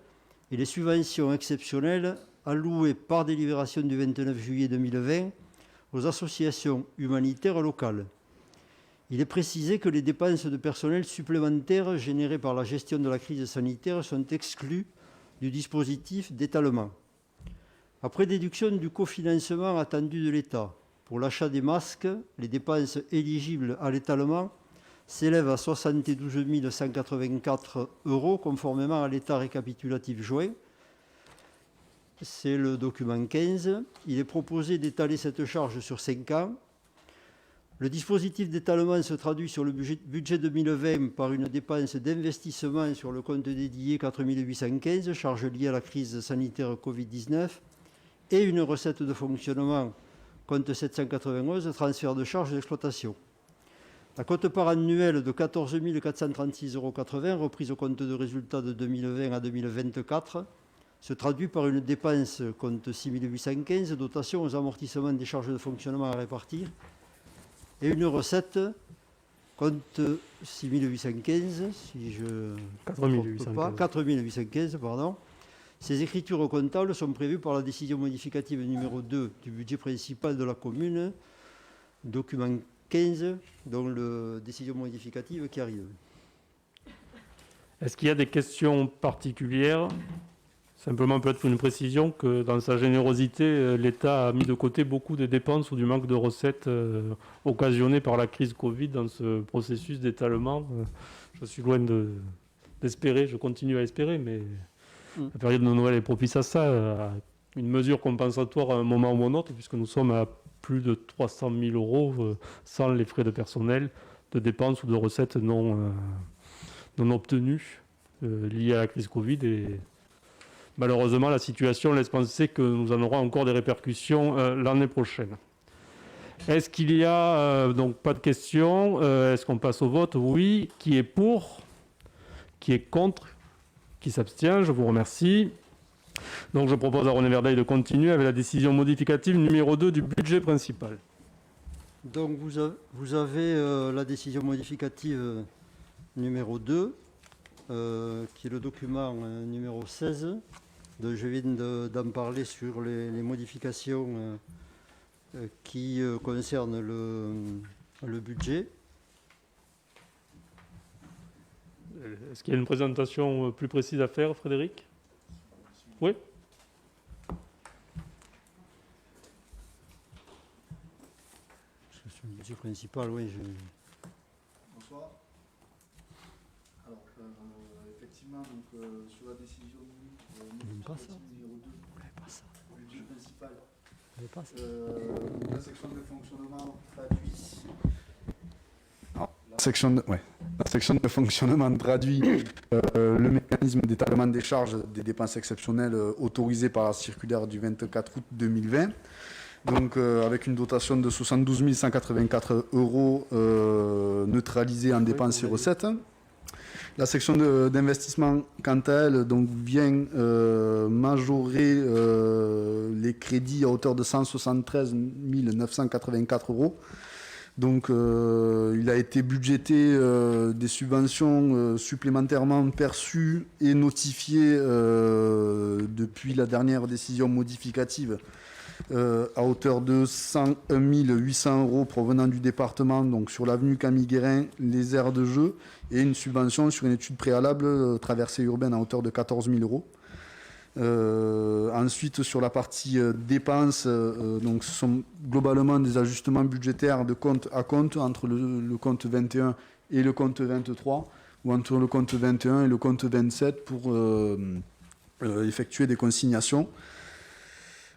et les subventions exceptionnelles allouées par délibération du 29 juillet 2020 aux associations humanitaires locales. Il est précisé que les dépenses de personnel supplémentaires générées par la gestion de la crise sanitaire sont exclues du dispositif d'étalement. Après déduction du cofinancement attendu de l'État pour l'achat des masques, les dépenses éligibles à l'étalement s'élèvent à 72 184 € conformément à l'état récapitulatif joint. C'est le document 15. Il est proposé d'étaler cette charge sur 5 ans. Le dispositif d'étalement se traduit sur le budget 2020 par une dépense d'investissement sur le compte dédié 4 815, charges liées à la crise sanitaire Covid-19, et une recette de fonctionnement compte 791, transfert de charges d'exploitation. La quote-part annuelle de 14 436,80 € reprise au compte de résultats de 2020 à 2024 se traduit par une dépense compte 6 815, dotation aux amortissements des charges de fonctionnement à répartir, et une recette compte 6 815, si je 4 815, pardon. Ces écritures comptables sont prévues par la décision modificative numéro 2 du budget principal de la commune, document 15, dont la décision modificative qui arrive. Est-ce qu'il y a des questions particulières? Simplement peut-être une précision que dans sa générosité, l'État a mis de côté beaucoup de dépenses ou du manque de recettes occasionnées par la crise Covid dans ce processus d'étalement. Je suis loin d'espérer, je continue à espérer, mais la période de Noël est propice à ça, à une mesure compensatoire à un moment ou à un autre, puisque nous sommes à plus de 300 000 € sans les frais de personnel, de dépenses ou de recettes non obtenues liées à la crise Covid. Et malheureusement, la situation laisse penser que nous en aurons encore des répercussions l'année prochaine. Est-ce qu'il y a donc pas de questions? Est-ce qu'on passe au vote? Oui. Qui est pour? Qui est contre? Qui s'abstient? Je vous remercie. Donc je propose à René Verdeil de continuer avec la décision modificative numéro 2 du budget principal. Donc vous avez la décision modificative numéro 2, qui est le document numéro 16. Je viens d'en parler sur les modifications qui concernent le budget. Est-ce qu'il y a une présentation plus précise à faire, Frédéric? Oui. Sur le budget principal, oui. Bonsoir. Alors, effectivement, donc, sur la décision numéro 2, budget principal, la section de fonctionnement traduit. La section de fonctionnement traduit le mécanisme d'étalement des charges des dépenses exceptionnelles autorisées par la circulaire du 24 août 2020. Donc, avec une dotation de 72 184 € neutralisée en dépenses et recettes. La section d'investissement, quant à elle, donc, vient majorer les crédits à hauteur de 173 984 €. Donc, il a été budgété des subventions supplémentairement perçues et notifiées depuis la dernière décision modificative à hauteur de 101 800 € provenant du département, donc sur l'avenue Camille Guérin, les aires de jeu, et une subvention sur une étude préalable traversée urbaine à hauteur de 14 000 €. Ensuite, sur la partie dépenses, donc ce sont globalement des ajustements budgétaires de compte à compte entre le compte 21 et le compte 23, ou entre le compte 21 et le compte 27 pour effectuer des consignations.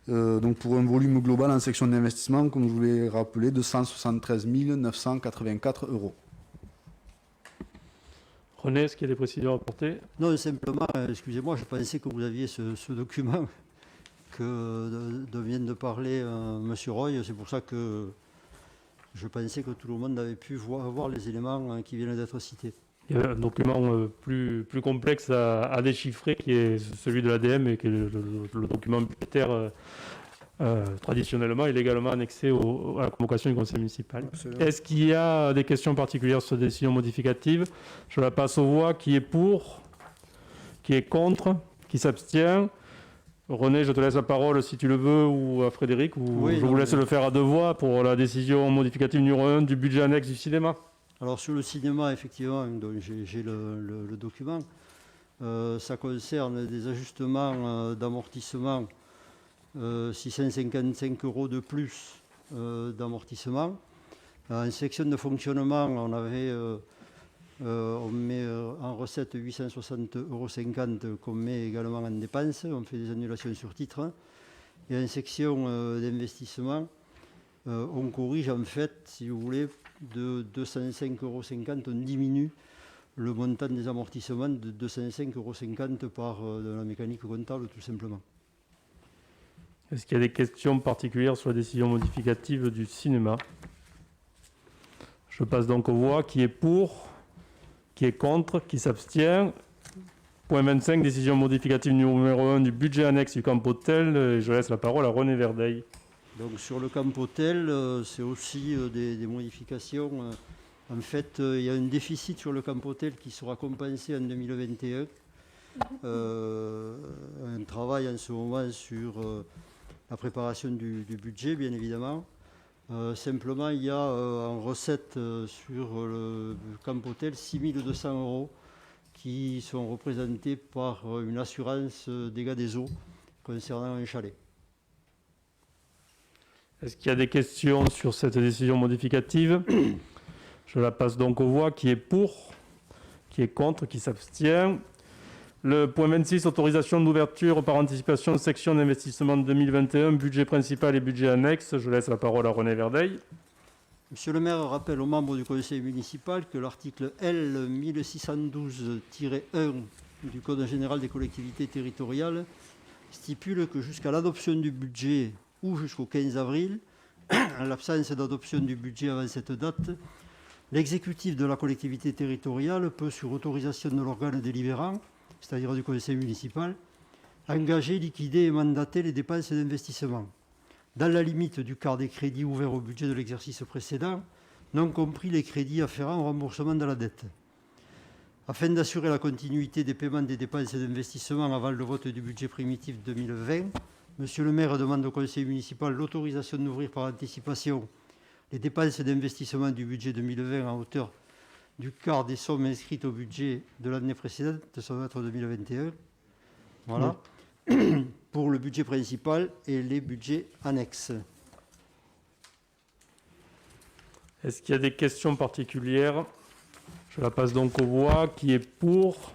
Donc pour un volume global en section d'investissement, comme je vous l'ai rappelé, de 173 984 €. René, est-ce qu'il y a des précisions à apporter? Non, simplement, excusez-moi, je pensais que vous aviez ce document que vient de parler M. Roy. C'est pour ça que je pensais que tout le monde avait pu voir les éléments qui viennent d'être cités. Il y a un document plus complexe à déchiffrer qui est celui de l'ADM et qui est le document budgétaire traditionnellement et légalement annexé à la convocation du conseil municipal. Absolument. Est-ce qu'il y a des questions particulières sur cette décision modificative? Je la passe aux voix. Qui est pour? Qui est contre? Qui s'abstient? René, je te laisse la parole si tu le veux, ou à Frédéric, ou Oui, je vous non, laisse le faire à deux voix pour la décision modificative numéro 1 du budget annexe du cinéma. Alors sur le cinéma, effectivement, donc j'ai le document. Ça concerne des ajustements d'amortissement, 655 € de plus d'amortissement. En section de fonctionnement, on met en recette 860,50 € qu'on met également en dépenses. On fait des annulations sur titre. Et en section d'investissement, on corrige en fait, si vous voulez, de 205,50 €. On diminue le montant des amortissements de 205,50 € par de la mécanique comptable, tout simplement. Est-ce qu'il y a des questions particulières sur la décision modificative du cinéma? Je passe donc aux voix. Qui est pour? Qui est contre? Qui s'abstient? Point 25, décision modificative numéro 1 du budget annexe du camp Hôtel. Et je laisse la parole à René Verdeil. Donc sur le camp Hôtel, c'est aussi des modifications. En fait, il y a un déficit sur le camp Hôtel qui sera compensé en 2021. Un travail en ce moment sur la préparation du budget, bien évidemment. Simplement, il y a en recette sur le camp Hôtel 6 200 € qui sont représentés par une assurance dégâts des eaux concernant un chalet. Est-ce qu'il y a des questions sur cette décision modificative? Je la passe donc aux voix. Qui est pour? Qui est contre? Qui s'abstient? Le point 26, autorisation d'ouverture par anticipation, section d'investissement 2021, budget principal et budget annexe. Je laisse la parole à René Verdeil. Monsieur le maire rappelle aux membres du conseil municipal que l'article L 1612-1 du Code général des collectivités territoriales stipule que jusqu'à l'adoption du budget ou jusqu'au 15 avril, en l'absence d'adoption du budget avant cette date, l'exécutif de la collectivité territoriale peut, sur autorisation de l'organe délibérant, c'est-à-dire du conseil municipal, engager, liquider et mandater les dépenses d'investissement, dans la limite du quart des crédits ouverts au budget de l'exercice précédent, non compris les crédits afférents au remboursement de la dette. Afin d'assurer la continuité des paiements des dépenses d'investissement avant le vote du budget primitif 2020, Monsieur le maire demande au conseil municipal l'autorisation d'ouvrir par anticipation les dépenses d'investissement du budget 2020 à hauteur du quart des sommes inscrites au budget de l'année précédente, ça va être 2021. Voilà. Oui. Pour le budget principal et les budgets annexes. Est-ce qu'il y a des questions particulières? Je la passe donc aux voix. Qui est pour?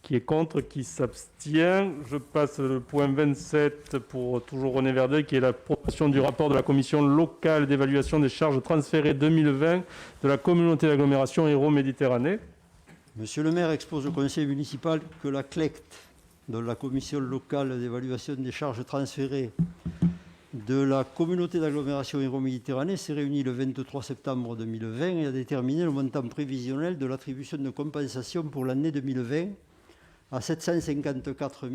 Qui est contre? Qui s'abstient? Je passe le point 27 pour toujours René Verdeil, qui est l'approbation du rapport de la commission locale d'évaluation des charges transférées 2020 de la communauté d'agglomération Hérault-Méditerranée. Monsieur le maire expose au conseil municipal que la CLECT, de la commission locale d'évaluation des charges transférées de la communauté d'agglomération Hérault-Méditerranée, s'est réunie le 23 septembre 2020 et a déterminé le montant prévisionnel de l'attribution de compensation pour l'année 2020 à 754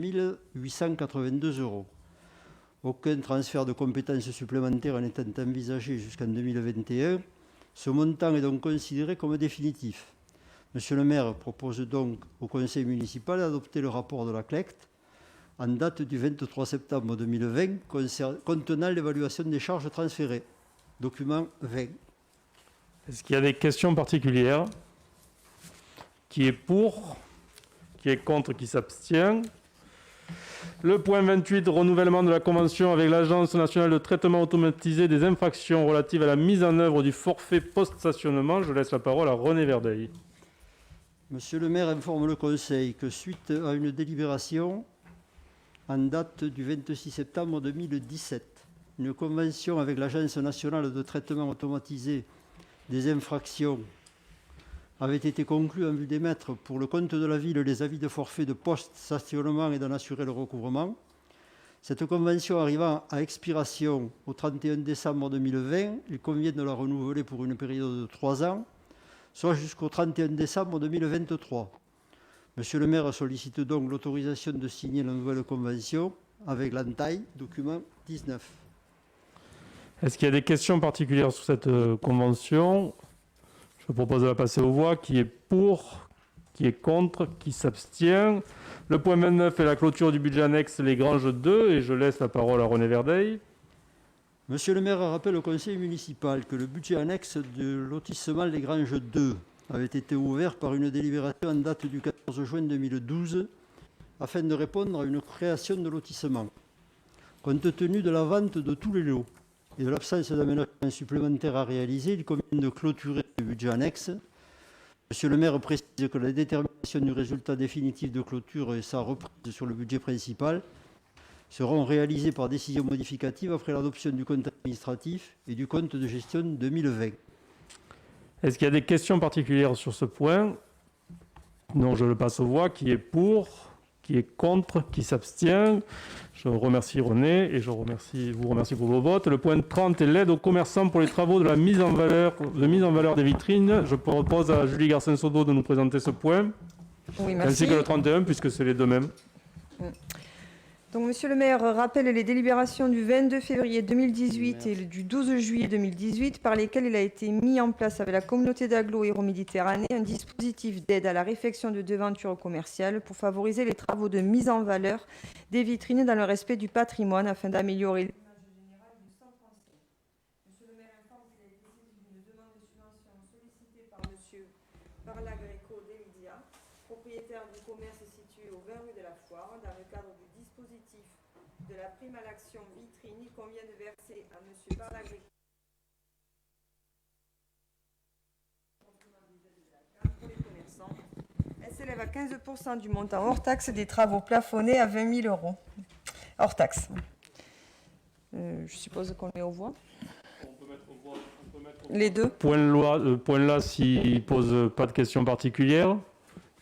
882 €. Aucun transfert de compétences supplémentaires n'étant envisagé jusqu'en 2021, ce montant est donc considéré comme définitif. Monsieur le maire propose donc au conseil municipal d'adopter le rapport de la CLECT en date du 23 septembre 2020 contenant l'évaluation des charges transférées. Document 20. Est-ce qu'il y a des questions particulières? Qui est pour? Qui est contre? Qui s'abstient? Le point 28, renouvellement de la convention avec l'Agence nationale de traitement automatisé des infractions relatives à la mise en œuvre du forfait post-stationnement. Je laisse la parole à René Verdeil. Monsieur le maire informe le conseil que suite à une délibération en date du 26 septembre 2017, une convention avec l'Agence nationale de traitement automatisé des infractions avait été conclue en vue d'émettre pour le compte de la ville les avis de forfait de post-stationnement et d'en assurer le recouvrement. Cette convention arrivant à expiration au 31 décembre 2020, il convient de la renouveler pour une période de 3 ans, soit jusqu'au 31 décembre 2023. Monsieur le maire sollicite donc l'autorisation de signer la nouvelle convention avec l'ANTAI, document 19. Est-ce qu'il y a des questions particulières sur cette convention? Je propose de la passer aux voix. Qui est pour? Qui est contre? Qui s'abstient? Le point 29 est la clôture du budget annexe Les Granges 2 et je laisse la parole à René Verdeil. Monsieur le maire rappelle au conseil municipal que le budget annexe de lotissement Les Granges 2 avait été ouvert par une délibération en date du 14 juin 2012 afin de répondre à une création de lotissement. Compte tenu de la vente de tous les lots et de l'absence d'aménagement supplémentaire à réaliser, il convient de clôturer le budget annexe. Monsieur le maire précise que la détermination du résultat définitif de clôture et sa reprise sur le budget principal seront réalisées par décision modificative après l'adoption du compte administratif et du compte de gestion 2020. Est-ce qu'il y a des questions particulières sur ce point? Non, je le passe aux voix. Qui est pour? Qui est contre? Qui s'abstient? Je remercie René et vous remercie pour vos votes. Le point 30 est l'aide aux commerçants pour les travaux de la mise en valeur des vitrines. Je propose à Julie Garcin-Sodo de nous présenter ce point. Oui, merci. Ainsi que le 31, puisque c'est les deux mêmes. Donc, monsieur le maire rappelle les délibérations du 22 février 2018 et du 12 juillet 2018 par lesquelles il a été mis en place avec la communauté d'agglo Hérault-Méditerranée un dispositif d'aide à la réfection de devantures commerciales pour favoriser les travaux de mise en valeur des vitrines dans le respect du patrimoine afin d'améliorer l'image générale du centre ancien. Monsieur le maire informe qu'il a été saisi d'une demande de subvention sollicitée par monsieur Parlagreco Delidia, propriétaire du commerce situé au 20 rue de la Foire, dans le cadre du dispositif de la prime à l'action vitrine. Il convient de verser à monsieur Parlagreco pour les commerçants. Elle s'élève à 15% du montant hors taxe des travaux plafonnés à 20 000 € hors taxe. Je suppose qu'on le met aux voix. Les deux. Point là, s'il ne pose pas de questions particulières.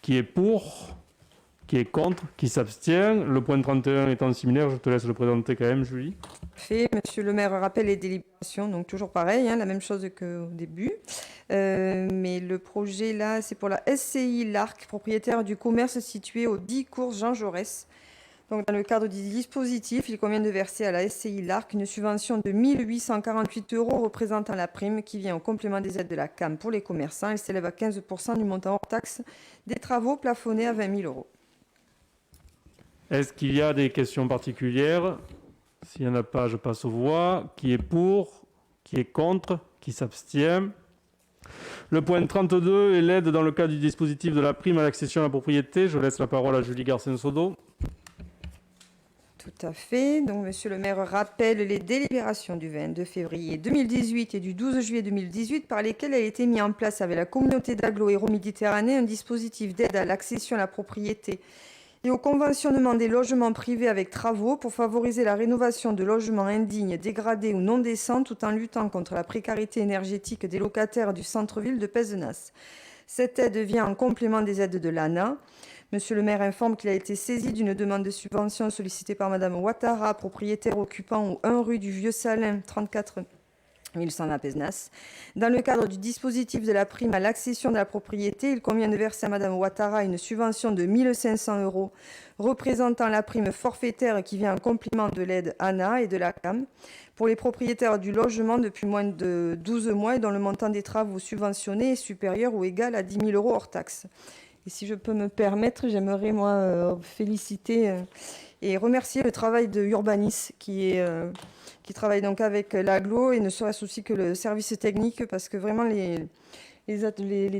Qui est pour? Qui est contre? Qui s'abstient? Le point 31 étant similaire, je te laisse le présenter quand même, Julie. Fait. Monsieur le maire rappelle les délibérations, donc toujours pareil, la même chose qu'au début. Mais le projet là, c'est pour la SCI L'Arc, propriétaire du commerce situé au 10 cours Jean Jaurès. Donc, dans le cadre du dispositif, il convient de verser à la SCI L'Arc une subvention de 1 848 € représentant la prime qui vient au complément des aides de la CAM pour les commerçants. Elle s'élève à 15% du montant hors taxe des travaux plafonnés à 20 000 €. Est-ce qu'il y a des questions particulières? S'il n'y en a pas, je passe aux voix. Qui est pour? Qui est contre? Qui s'abstient? Le point 32 est l'aide dans le cadre du dispositif de la prime à l'accession à la propriété. Je laisse la parole à Julie Garcin-Sodo. Tout à fait. Donc, monsieur le maire rappelle les délibérations du 22 février 2018 et du 12 juillet 2018 par lesquelles a été mis en place avec la communauté d'agglo Hérault-Méditerranée un dispositif d'aide à l'accession à la propriété et au conventionnement des logements privés avec travaux pour favoriser la rénovation de logements indignes, dégradés ou non décents tout en luttant contre la précarité énergétique des locataires du centre-ville de Pézenas. Cette aide vient en complément des aides de l'ANA. Monsieur le maire informe qu'il a été saisi d'une demande de subvention sollicitée par madame Ouattara, propriétaire occupant au 1 rue du Vieux Salin, 34 1100 à Pézenas. Dans le cadre du dispositif de la prime à l'accession de la propriété, il convient de verser à madame Ouattara une subvention de 1 500 € représentant la prime forfaitaire qui vient en complément de l'aide ANA et de la CAM pour les propriétaires du logement depuis moins de 12 mois et dont le montant des travaux subventionnés est supérieur ou égal à 10 000 € hors taxe. Et si je peux me permettre, j'aimerais moi féliciter et remercier le travail de Urbanis qui travaille donc avec l'agglo et ne serait-ce aussi que le service technique parce que vraiment les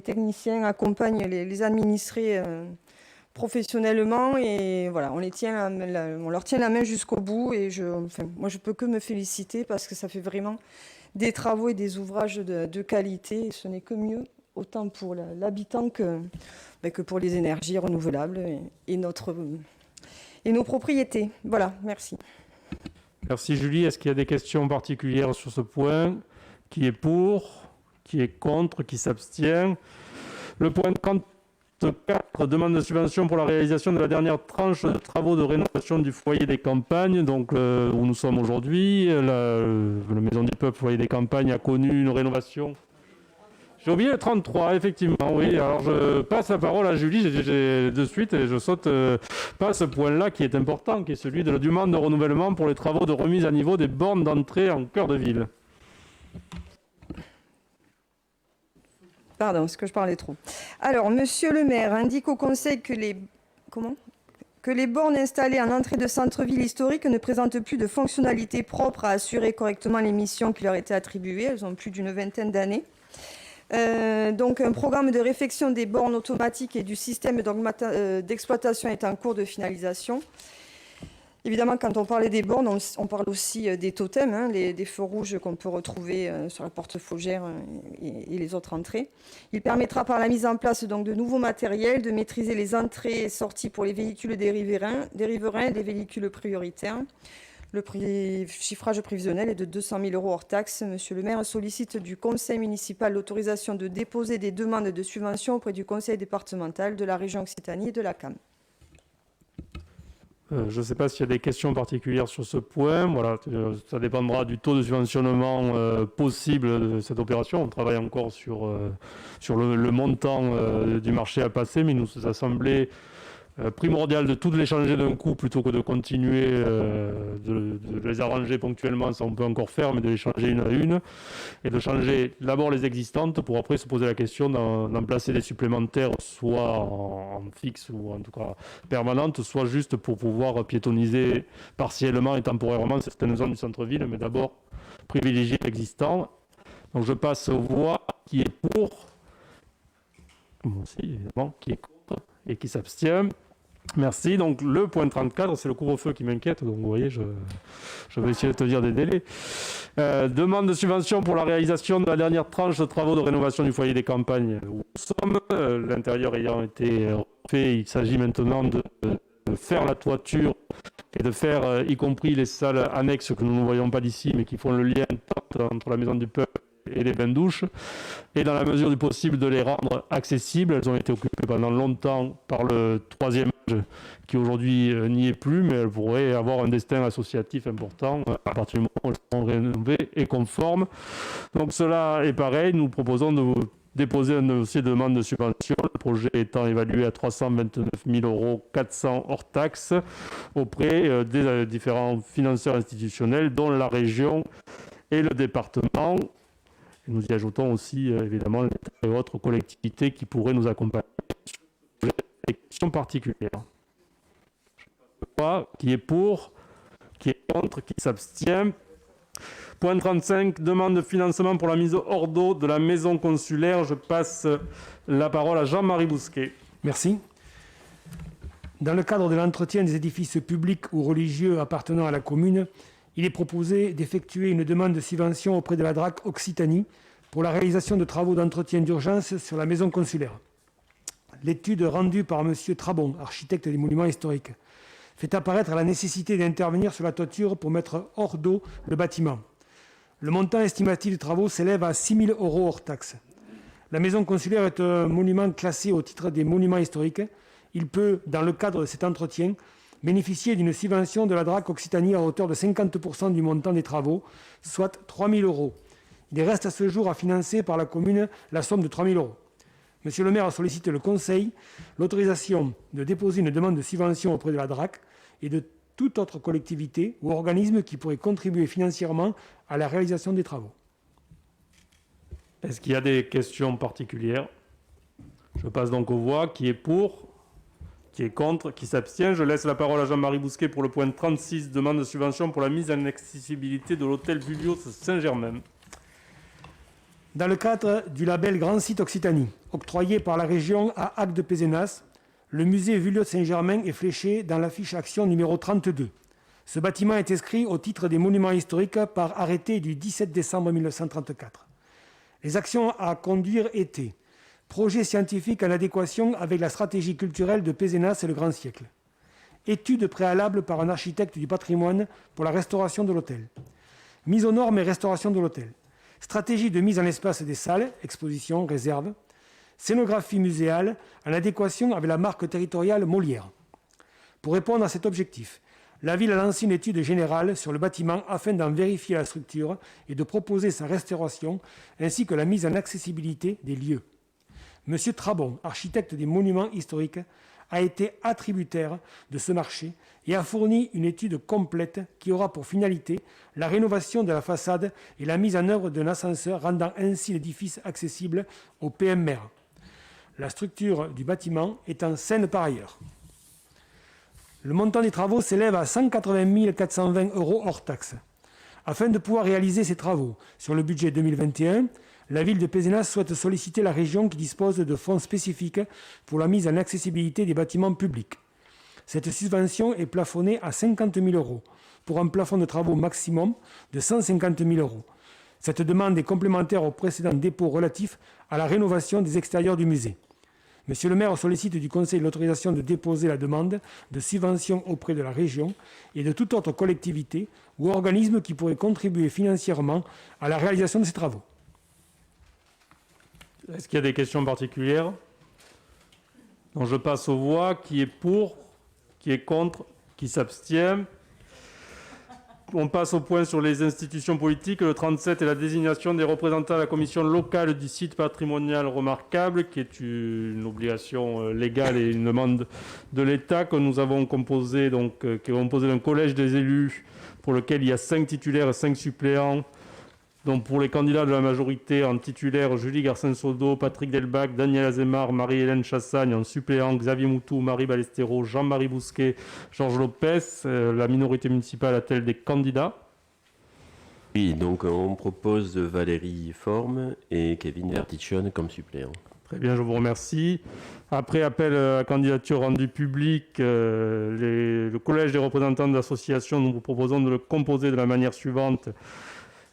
techniciens accompagnent les administrés professionnellement et voilà, on leur tient la main jusqu'au bout et moi je peux que me féliciter parce que ça fait vraiment des travaux et des ouvrages de qualité et ce n'est que mieux autant pour l'habitant que pour les énergies renouvelables et nos propriétés. Voilà, merci. Merci Julie. Est-ce qu'il y a des questions particulières sur ce point? Qui est pour? Qui est contre? Qui s'abstient? Le point 34, demande de subvention pour la réalisation de la dernière tranche de travaux de rénovation du foyer des campagnes, donc où nous sommes aujourd'hui. La Maison du Peuple Foyer des Campagnes a connu une rénovation. J'ai oublié le 33, effectivement, oui. Alors je passe la parole à Julie de suite et je saute pas ce point-là qui est important, qui est celui de la demande de renouvellement pour les travaux de remise à niveau des bornes d'entrée en cœur de ville. Pardon, parce que je parlais trop. Alors, monsieur le maire indique au conseil que les bornes installées en entrée de centre-ville historique ne présentent plus de fonctionnalités propres à assurer correctement les missions qui leur étaient attribuées. Elles ont plus d'une vingtaine d'années. Donc, un programme de réfection des bornes automatiques et du système d'exploitation est en cours de finalisation. Évidemment, quand on parlait des bornes, on parle aussi des totems, des feux rouges qu'on peut retrouver sur la porte Faugère et les autres entrées. Il permettra par la mise en place donc, de nouveaux matériels de maîtriser les entrées et sorties pour les véhicules des riverains et des véhicules prioritaires. Le chiffrage prévisionnel est de 200 000 € hors taxe. Monsieur le maire sollicite du conseil municipal l'autorisation de déposer des demandes de subvention auprès du conseil départemental de la région Occitanie et de la CAM. Je ne sais pas s'il y a des questions particulières sur ce point. Voilà, ça dépendra du taux de subventionnement possible de cette opération. On travaille encore sur le montant du marché à passer, mais il nous a semblé primordial de toutes les changer d'un coup plutôt que de continuer de les arranger ponctuellement, ça on peut encore faire, mais de les changer une à une et de changer d'abord les existantes pour après se poser la question d'en placer des supplémentaires soit en fixe ou en tout cas permanente, soit juste pour pouvoir piétoniser partiellement et temporairement certaines zones du centre-ville, mais d'abord privilégier l'existant. Donc je passe aux voix qui est pour, moi aussi évidemment, qui est contre et qui s'abstient. Merci. Donc le point 34, c'est le couvre-feu qui m'inquiète. Donc vous voyez, je vais essayer de te dire des délais. Demande de subvention pour la réalisation de la dernière tranche de travaux de rénovation du foyer des campagnes où nous sommes. L'intérieur ayant été fait, il s'agit maintenant de faire la toiture et de faire, y compris les salles annexes que nous ne voyons pas d'ici, mais qui font le lien entre la maison du peuple et les bains-douches, et dans la mesure du possible de les rendre accessibles. Elles ont été occupées pendant longtemps par le troisième âge, qui aujourd'hui n'y est plus, mais elles pourraient avoir un destin associatif important à partir du moment où elles seront rénovées et conformes. Donc cela est pareil, nous proposons de vous déposer un dossier de demande de subvention, le projet étant évalué à 329 400 € hors taxes auprès des différents financeurs institutionnels, dont la région et le département. Et nous y ajoutons aussi évidemment l'État et autres collectivités qui pourraient nous accompagner sur des questions particulières. Qui est pour, qui est contre, qui s'abstient. Point 35, demande de financement pour la mise hors d'eau de la maison consulaire. Je passe la parole à Jean-Marie Bousquet. Merci. Dans le cadre de l'entretien des édifices publics ou religieux appartenant à la commune, il est proposé d'effectuer une demande de subvention auprès de la DRAC Occitanie pour la réalisation de travaux d'entretien d'urgence sur la maison consulaire. L'étude rendue par M. Trabon, architecte des monuments historiques, fait apparaître la nécessité d'intervenir sur la toiture pour mettre hors d'eau le bâtiment. Le montant estimatif des travaux s'élève à 6 000 € hors taxes. La maison consulaire est un monument classé au titre des monuments historiques. Il peut, dans le cadre de cet entretien, bénéficier d'une subvention de la DRAC Occitanie à hauteur de 50% du montant des travaux, soit 3 000 €. Il reste à ce jour à financer par la commune la somme de 3 000 €. Monsieur le maire sollicite le conseil l'autorisation de déposer une demande de subvention auprès de la DRAC et de toute autre collectivité ou organisme qui pourrait contribuer financièrement à la réalisation des travaux. Est-ce qu'il y a des questions particulières? Je passe donc aux voix. Qui est pour? Qui est contre? Qui s'abstient? Je laisse la parole à Jean-Marie Bousquet pour le point 36, demande de subvention pour la mise en accessibilité de l'hôtel Vullios Saint-Germain. Dans le cadre du label Grand Site Occitanie, octroyé par la région à Agde de Pézenas, le musée Vullios Saint-Germain est fléché dans la fiche action numéro 32. Ce bâtiment est inscrit au titre des monuments historiques par arrêté du 17 décembre 1934. Les actions à conduire étaient projet scientifique en adéquation avec la stratégie culturelle de Pézenas et le Grand Siècle, étude préalable par un architecte du patrimoine pour la restauration de l'hôtel, mise aux normes et restauration de l'hôtel, stratégie de mise en espace des salles, expositions, réserves, scénographie muséale en adéquation avec la marque territoriale Molière. Pour répondre à cet objectif, la ville a lancé une étude générale sur le bâtiment afin d'en vérifier la structure et de proposer sa restauration ainsi que la mise en accessibilité des lieux. M. Trabon, architecte des monuments historiques, a été attributaire de ce marché et a fourni une étude complète qui aura pour finalité la rénovation de la façade et la mise en œuvre d'un ascenseur, rendant ainsi l'édifice accessible aux PMR. La structure du bâtiment étant saine par ailleurs. Le montant des travaux s'élève à 180 420 € hors taxes. Afin de pouvoir réaliser ces travaux sur le budget 2021, la ville de Pézenas souhaite solliciter la région qui dispose de fonds spécifiques pour la mise en accessibilité des bâtiments publics. Cette subvention est plafonnée à 50 000 € pour un plafond de travaux maximum de 150 000 €. Cette demande est complémentaire au précédent dépôt relatif à la rénovation des extérieurs du musée. Monsieur le maire sollicite du Conseil l'autorisation de déposer la demande de subvention auprès de la région et de toute autre collectivité ou organisme qui pourrait contribuer financièrement à la réalisation de ces travaux. Est-ce qu'il y a des questions particulières? Donc je passe aux voix. Qui est pour? Qui est contre? Qui s'abstient? On passe au point sur les institutions politiques. Le 37 est la désignation des représentants à la commission locale du site patrimonial remarquable, qui est une obligation légale et une demande de l'État que nous avons composé, qui est composé d'un collège des élus pour lequel il y a 5 titulaires et 5 suppléants. Donc pour les candidats de la majorité, en titulaire, Julie Garcin-Sodo, Patrick Delbach, Daniel Azemar, Marie-Hélène Chassagne, en suppléant, Xavier Moutou, Marie Ballesteros, Jean-Marie Bousquet, Georges Lopez. La minorité municipale a-t-elle des candidats? Oui, donc on propose Valérie Forme et Kevin Vertichon comme suppléant. Très bien, je vous remercie. Après appel à candidature rendue publique, le collège des représentants de l'association, nous vous proposons de le composer de la manière suivante.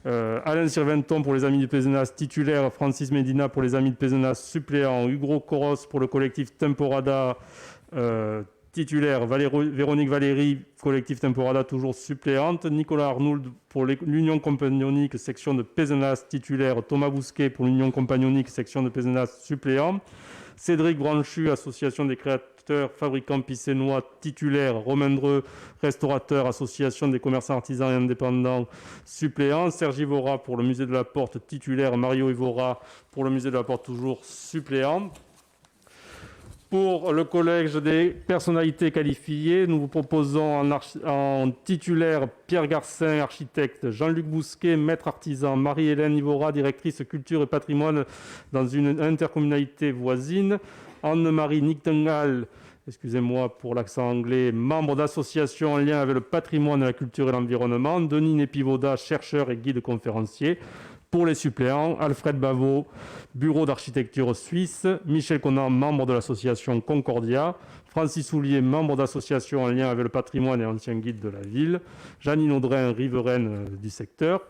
Alain Sirventon pour les Amis du Pézenas, titulaire, Francis Medina pour les Amis de Pézenas, suppléant, Hugo Coros pour le collectif Temporada, titulaire, Véronique Valéry, collectif Temporada, toujours suppléante, Nicolas Arnould pour l'Union Compagnonique, section de Pézenas, titulaire, Thomas Bousquet pour l'Union Compagnonique, section de Pézenas, suppléant, Cédric Branchu, association des créateurs, fabricants pissénois, titulaire, Romain Dreux, restaurateur, association des commerçants artisans et indépendants, suppléant, Serge Ivora pour le musée de la Porte, titulaire, Mario Ivora pour le musée de la Porte, toujours suppléant. Pour le collège des personnalités qualifiées, nous vous proposons en titulaire Pierre Garcin, architecte, Jean-Luc Bousquet, maître artisan, Marie-Hélène Ivora, directrice culture et patrimoine dans une intercommunalité voisine, Anne-Marie Nictengal, excusez-moi pour l'accent anglais, membre d'association en lien avec le patrimoine, la culture et l'environnement, Denis Népivoda, chercheur et guide conférencier. Pour les suppléants, Alfred Bavot, bureau d'architecture suisse, Michel Conan, membre de l'association Concordia, Francis Soulier, membre d'association en lien avec le patrimoine et ancien guide de la ville, Janine Audrin, riveraine du secteur,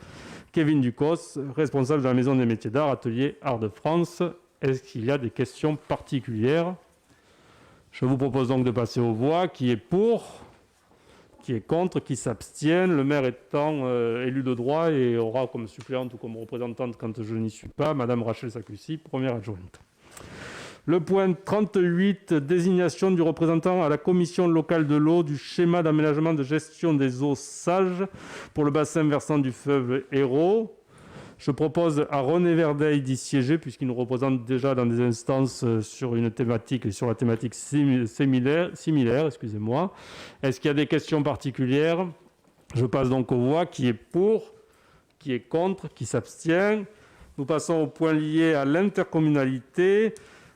Kevin Ducos, responsable de la Maison des métiers d'art, atelier Art de France. Est-ce qu'il y a des questions particulières? Je vous propose donc de passer aux voix. Qui est pour? Qui est contre? Qui s'abstient? Le maire étant élu de droit et aura comme suppléante ou comme représentante, quand je n'y suis pas, Madame Rachel Sakussi, première adjointe. Le point 38, désignation du représentant à la commission locale de l'eau du schéma d'aménagement de gestion des eaux sages pour le bassin versant du fleuve Hérault. Je propose à René Verdeil d'y siéger, puisqu'il nous représente déjà dans des instances sur une thématique et sur la thématique similaire. Est-ce qu'il y a des questions particulières? Je passe donc aux voix. Qui est pour? Qui est contre? Qui s'abstient? Nous passons au point lié à l'intercommunalité,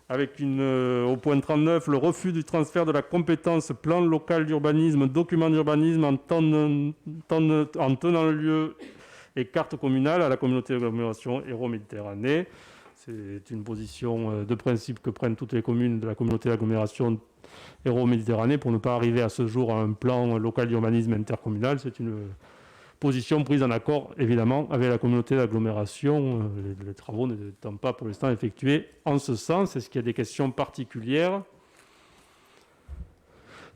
avec au point 39, le refus du transfert de la compétence plan local d'urbanisme, document d'urbanisme en tenant lieu et carte communale à la communauté d'agglomération Hérault-Méditerranée. C'est une position de principe que prennent toutes les communes de la communauté d'agglomération Hérault-Méditerranée pour ne pas arriver à ce jour à un plan local d'urbanisme intercommunal. C'est une position prise en accord, évidemment, avec la communauté d'agglomération, les travaux n'étant pas pour l'instant effectués en ce sens. Est-ce qu'il y a des questions particulières?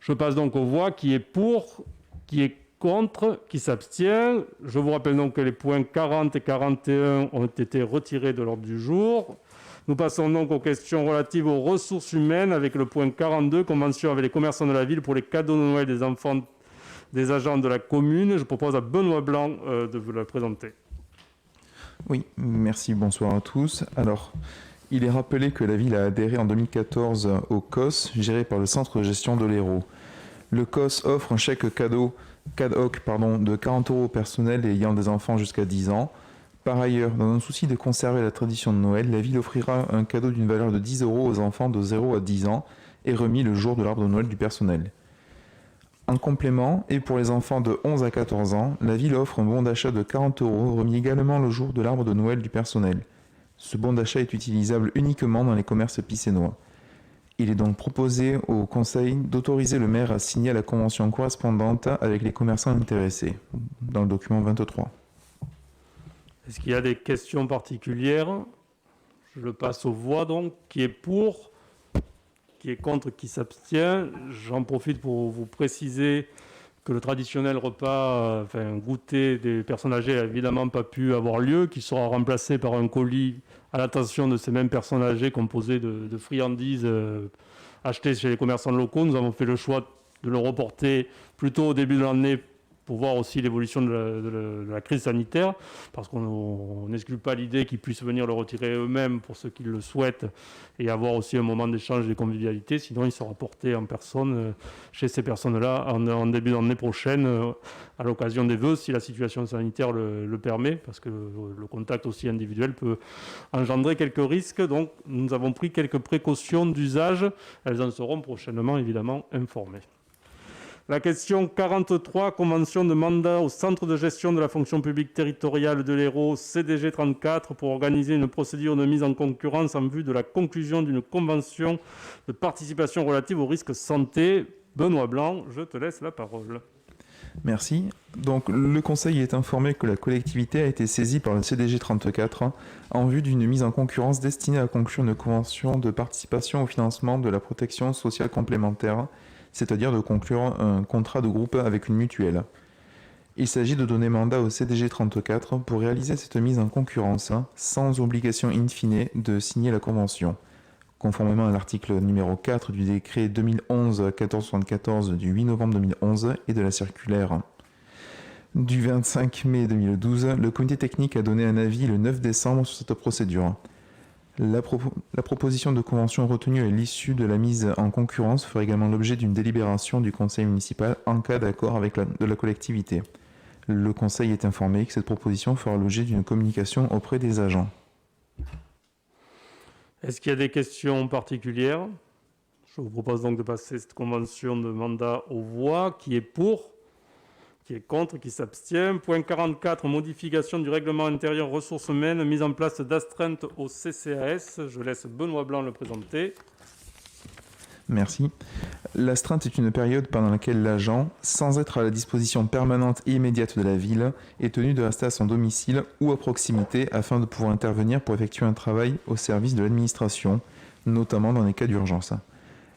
Je passe donc aux voix. Qui est pour? Qui est contre? Qui s'abstient? Je vous rappelle donc que les points 40 et 41 ont été retirés de l'ordre du jour. Nous passons donc aux questions relatives aux ressources humaines avec le point 42, convention avec les commerçants de la ville pour les cadeaux de Noël des enfants des agents de la commune. Je propose à Benoît Blanc de vous la présenter. Oui, merci, bonsoir à tous. Alors, Il est rappelé que la ville a adhéré en 2014 au COS, géré par le Centre de gestion de l'Hérault. Le COS offre un chèque cadeau CADOC de 40 € au personnel ayant des enfants jusqu'à 10 ans. Par ailleurs, dans un souci de conserver la tradition de Noël, la ville offrira un cadeau d'une valeur de 10 € aux enfants de 0 à 10 ans et remis le jour de l'arbre de Noël du personnel. En complément, et pour les enfants de 11 à 14 ans, la ville offre un bon d'achat de 40 € remis également le jour de l'arbre de Noël du personnel. Ce bon d'achat est utilisable uniquement dans les commerces pissénois. Il est donc proposé au Conseil d'autoriser le maire à signer la convention correspondante avec les commerçants intéressés, dans le document 23. Est-ce qu'il y a des questions particulières? Je le passe aux voix donc. Qui est pour? Qui est contre? Qui s'abstient? J'en profite pour vous préciser que le traditionnel repas, goûter des personnes âgées n'a évidemment pas pu avoir lieu, qui sera remplacé par un colis à l'attention de ces mêmes personnes âgées composé de friandises achetées chez les commerçants locaux. Nous avons fait le choix de le reporter plutôt au début de l'année pour voir aussi l'évolution de la crise sanitaire, parce qu'on n'exclut pas l'idée qu'ils puissent venir le retirer eux-mêmes pour ceux qui le souhaitent et avoir aussi un moment d'échange et de convivialité. Sinon, il sera porté en personne chez ces personnes-là en début d'année prochaine, à l'occasion des vœux, si la situation sanitaire le permet, parce que le contact aussi individuel peut engendrer quelques risques. Donc, nous avons pris quelques précautions d'usage. Elles en seront prochainement, évidemment, informées. La question 43, convention de mandat au Centre de gestion de la fonction publique territoriale de l'Hérault, CDG 34, pour organiser une procédure de mise en concurrence en vue de la conclusion d'une convention de participation relative aux risques santé. Benoît Blanc, je te laisse la parole. Merci. Donc, le Conseil est informé que la collectivité a été saisie par le CDG 34 en vue d'une mise en concurrence destinée à conclure une convention de participation au financement de la protection sociale complémentaire, c'est-à-dire de conclure un contrat de groupe avec une mutuelle. Il s'agit de donner mandat au CDG 34 pour réaliser cette mise en concurrence sans obligation in fine de signer la convention, conformément à l'article numéro 4 du décret 2011-1474 du 8 novembre 2011 et de la circulaire du 25 mai 2012. Le comité technique a donné un avis le 9 décembre sur cette procédure. La proposition de convention retenue à l'issue de la mise en concurrence fera également l'objet d'une délibération du conseil municipal en cas d'accord de la collectivité. Le conseil est informé que cette proposition fera l'objet d'une communication auprès des agents. Est-ce qu'il y a des questions particulières? Je vous propose donc de passer cette convention de mandat aux voix. Qui est pour? Qui est contre? Qui s'abstient? Point 44, modification du règlement intérieur ressources humaines, mise en place d'astreinte au CCAS. Je laisse Benoît Blanc le présenter. Merci. L'astreinte est une période pendant laquelle l'agent, sans être à la disposition permanente et immédiate de la ville, est tenu de rester à son domicile ou à proximité afin de pouvoir intervenir pour effectuer un travail au service de l'administration, notamment dans les cas d'urgence.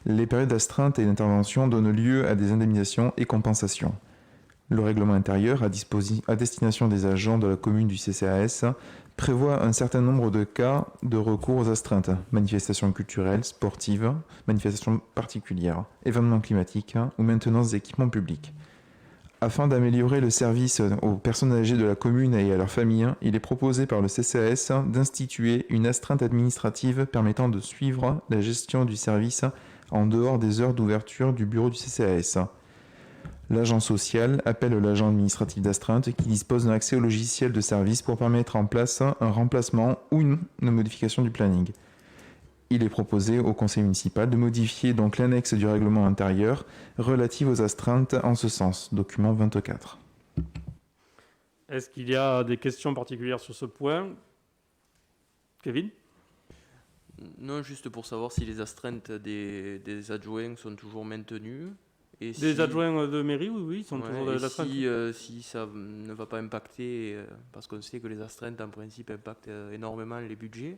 Les périodes d'astreinte et d'intervention donnent lieu à des indemnisations et compensations. Le règlement intérieur, à destination des agents de la commune du CCAS, prévoit un certain nombre de cas de recours aux astreintes, manifestations culturelles, sportives, manifestations particulières, événements climatiques ou maintenance d'équipements publics. Afin d'améliorer le service aux personnes âgées de la commune et à leurs familles, il est proposé par le CCAS d'instituer une astreinte administrative permettant de suivre la gestion du service en dehors des heures d'ouverture du bureau du CCAS. L'agent social appelle l'agent administratif d'astreinte qui dispose d'un accès au logiciel de service pour permettre en place un remplacement ou une modification du planning. Il est proposé au conseil municipal de modifier donc l'annexe du règlement intérieur relative aux astreintes en ce sens, document 24. Est-ce qu'il y a des questions particulières sur ce point? Kevin? Non, juste pour savoir si les astreintes des adjoints sont toujours maintenues. Et des adjoints de mairie, oui, ils sont toujours de l'astreinte. Si ça ne va pas impacter, parce qu'on sait que les astreintes en principe impactent énormément les budgets.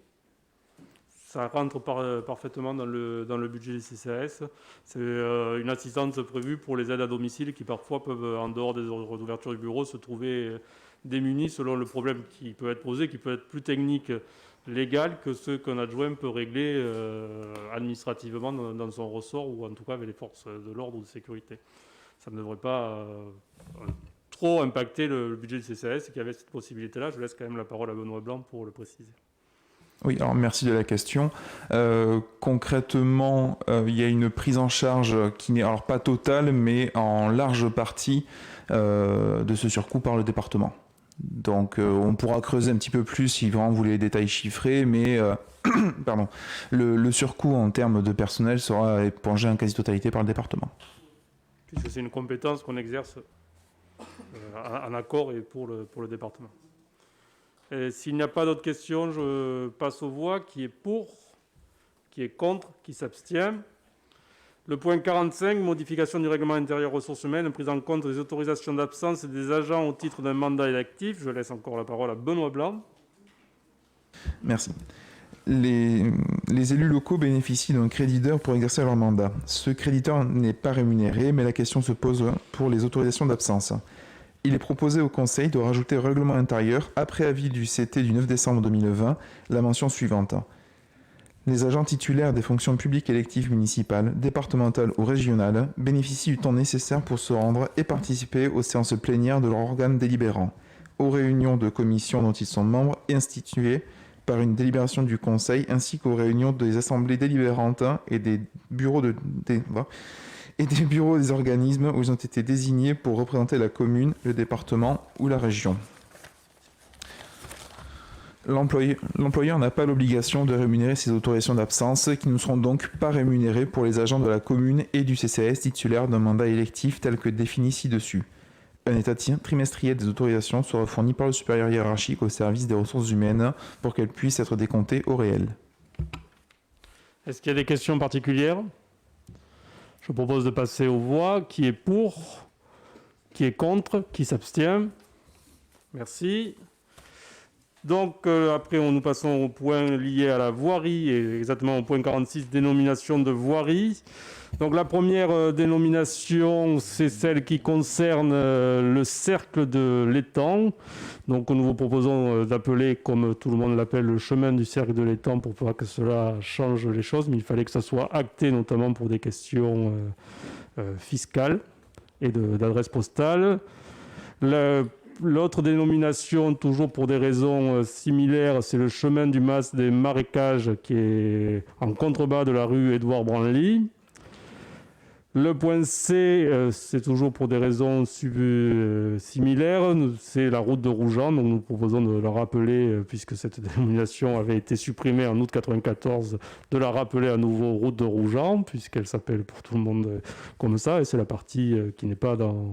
Ça rentre parfaitement dans le budget des CCAS. C'est une assistance prévue pour les aides à domicile qui parfois peuvent, en dehors des heures d'ouverture du bureau, se trouver démunis selon le problème qui peut être posé, qui peut être plus technique, légal, que ce qu'un adjoint peut régler administrativement dans son ressort ou en tout cas avec les forces de l'ordre ou de sécurité. Ça ne devrait pas trop impacter le budget du CCAS qui avait cette possibilité-là. Je laisse quand même la parole à Benoît Blanc pour le préciser. Oui, alors merci de la question. Concrètement, il y a une prise en charge qui n'est alors pas totale, mais en large partie de ce surcoût par le département. Donc on pourra creuser un petit peu plus si vraiment vous voulez les détails chiffrés, mais pardon, le surcoût en termes de personnel sera épongé en quasi-totalité par le département. Puisque c'est une compétence qu'on exerce en accord et pour le département. S'il n'y a pas d'autres questions, je passe aux voix. Qui est pour? Qui est contre? Qui s'abstient? Le point 45, modification du règlement intérieur ressources humaines, prise en compte des autorisations d'absence des agents au titre d'un mandat électif. Je laisse encore la parole à Benoît Blanc. Merci. Les élus locaux bénéficient d'un créditeur pour exercer leur mandat. Ce créditeur n'est pas rémunéré, mais la question se pose pour les autorisations d'absence. Il est proposé au Conseil de rajouter au règlement intérieur, après avis du CT du 9 décembre 2020, la mention suivante. Les agents titulaires des fonctions publiques électives municipales, départementales ou régionales bénéficient du temps nécessaire pour se rendre et participer aux séances plénières de leur organe délibérant, aux réunions de commissions dont ils sont membres instituées par une délibération du Conseil, ainsi qu'aux réunions des assemblées délibérantes et des bureaux des organismes où ils ont été désignés pour représenter la commune, le département ou la région. L'employeur n'a pas l'obligation de rémunérer ces autorisations d'absence qui ne seront donc pas rémunérées pour les agents de la commune et du CCAS titulaires d'un mandat électif tel que défini ci-dessus. Un état trimestriel des autorisations sera fourni par le supérieur hiérarchique au service des ressources humaines pour qu'elles puissent être décomptées au réel. Est-ce qu'il y a des questions particulières? Je propose de passer aux voix. Qui est pour? Qui est contre? Qui s'abstient? Merci. Donc, après, nous passons au point lié à la voirie, et exactement au point 46, dénomination de voirie. Donc, la première dénomination, c'est celle qui concerne le cercle de l'étang. Donc, nous vous proposons d'appeler, comme tout le monde l'appelle, le chemin du cercle de l'étang pour pas que cela change les choses, mais il fallait que ça soit acté, notamment pour des questions fiscales et d'adresse postale. L'autre dénomination, toujours pour des raisons similaires, c'est le chemin du mas des marécages qui est en contrebas de la rue Édouard Branly. Le point C, c'est toujours pour des raisons similaires, c'est la route de Rougeant. Donc nous proposons de la rappeler, puisque cette dénomination avait été supprimée en août 1994, de la rappeler à nouveau route de Rougeant, puisqu'elle s'appelle pour tout le monde comme ça, et c'est la partie qui n'est pas dans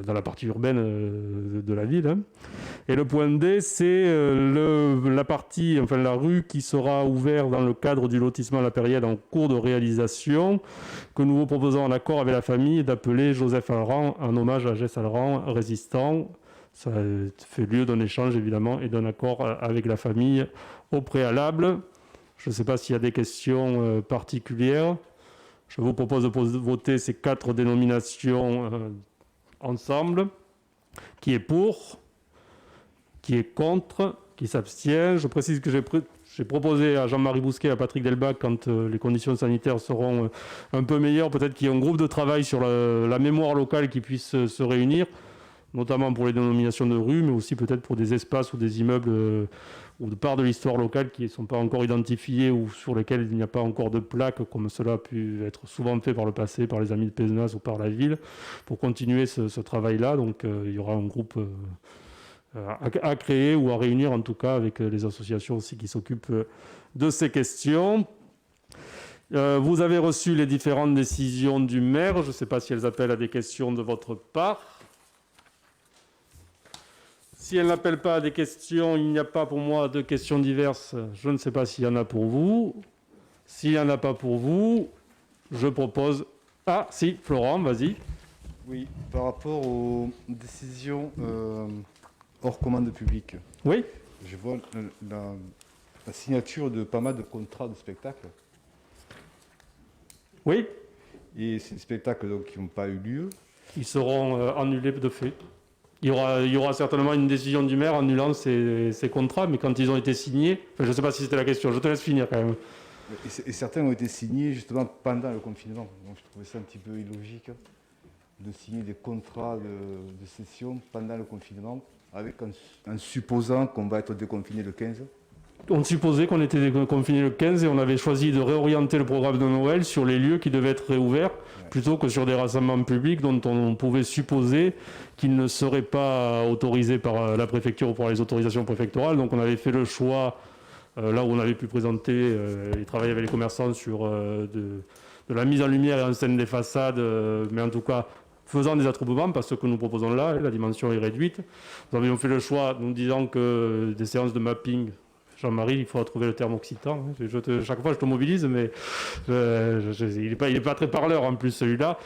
la partie urbaine de la ville. Et le point D, c'est la rue qui sera ouverte dans le cadre du lotissement La Période en cours de réalisation, que nous vous proposons en accord avec la famille d'appeler Joseph Alran, en hommage à Jess Alran, résistant. Ça fait lieu d'un échange, évidemment, et d'un accord avec la famille au préalable. Je ne sais pas s'il y a des questions particulières. Je vous propose de voter ces 4 dénominations ensemble. Qui est pour? Qui est contre? Qui s'abstient? Je précise que j'ai proposé à Jean-Marie Bousquet et à Patrick Delbach, quand les conditions sanitaires seront un peu meilleures, peut-être qu'il y ait un groupe de travail sur la mémoire locale qui puisse se réunir, notamment pour les dénominations de rue, mais aussi peut-être pour des espaces ou des immeubles ou de parts de l'histoire locale qui ne sont pas encore identifiés ou sur lesquels il n'y a pas encore de plaques, comme cela a pu être souvent fait par le passé, par les amis de Pézenas ou par la ville, pour continuer ce travail-là. Donc il y aura un groupe à créer ou à réunir, en tout cas, avec les associations aussi qui s'occupent de ces questions. Vous avez reçu les différentes décisions du maire. Je ne sais pas si elles appellent à des questions de votre part. Si elle n'appelle pas à des questions, il n'y a pas pour moi de questions diverses. Je ne sais pas s'il y en a pour vous. S'il n'y en a pas pour vous, je propose... Ah, si, Florent, vas-y. Oui, par rapport aux décisions hors commande publique. Oui. Je vois la signature de pas mal de contrats de spectacles. Oui. Et ces spectacles donc, qui n'ont pas eu lieu. Ils seront annulés de fait. Il y aura certainement une décision du maire annulant ces contrats, mais quand ils ont été signés, je ne sais pas si c'était la question, je te laisse finir quand même. Et certains ont été signés justement pendant le confinement. Donc je trouvais ça un petit peu illogique de signer des contrats de cession pendant le confinement, en supposant qu'on va être déconfiné le 15. on supposait qu'on était confiné le 15 et on avait choisi de réorienter le programme de Noël sur les lieux qui devaient être réouverts plutôt que sur des rassemblements publics dont on pouvait supposer qu'ils ne seraient pas autorisés par la préfecture ou par les autorisations préfectorales. Donc on avait fait le choix, là où on avait pu présenter et travailler avec les commerçants sur de la mise en lumière et en scène des façades, mais en tout cas faisant des attroupements, parce que ce que nous proposons là, la dimension est réduite. Nous avions fait le choix, nous disant que des séances de mapping, Jean-Marie, il faudra trouver le terme occitan. Chaque fois, je te mobilise, mais il n'est pas très parleur en plus, celui-là.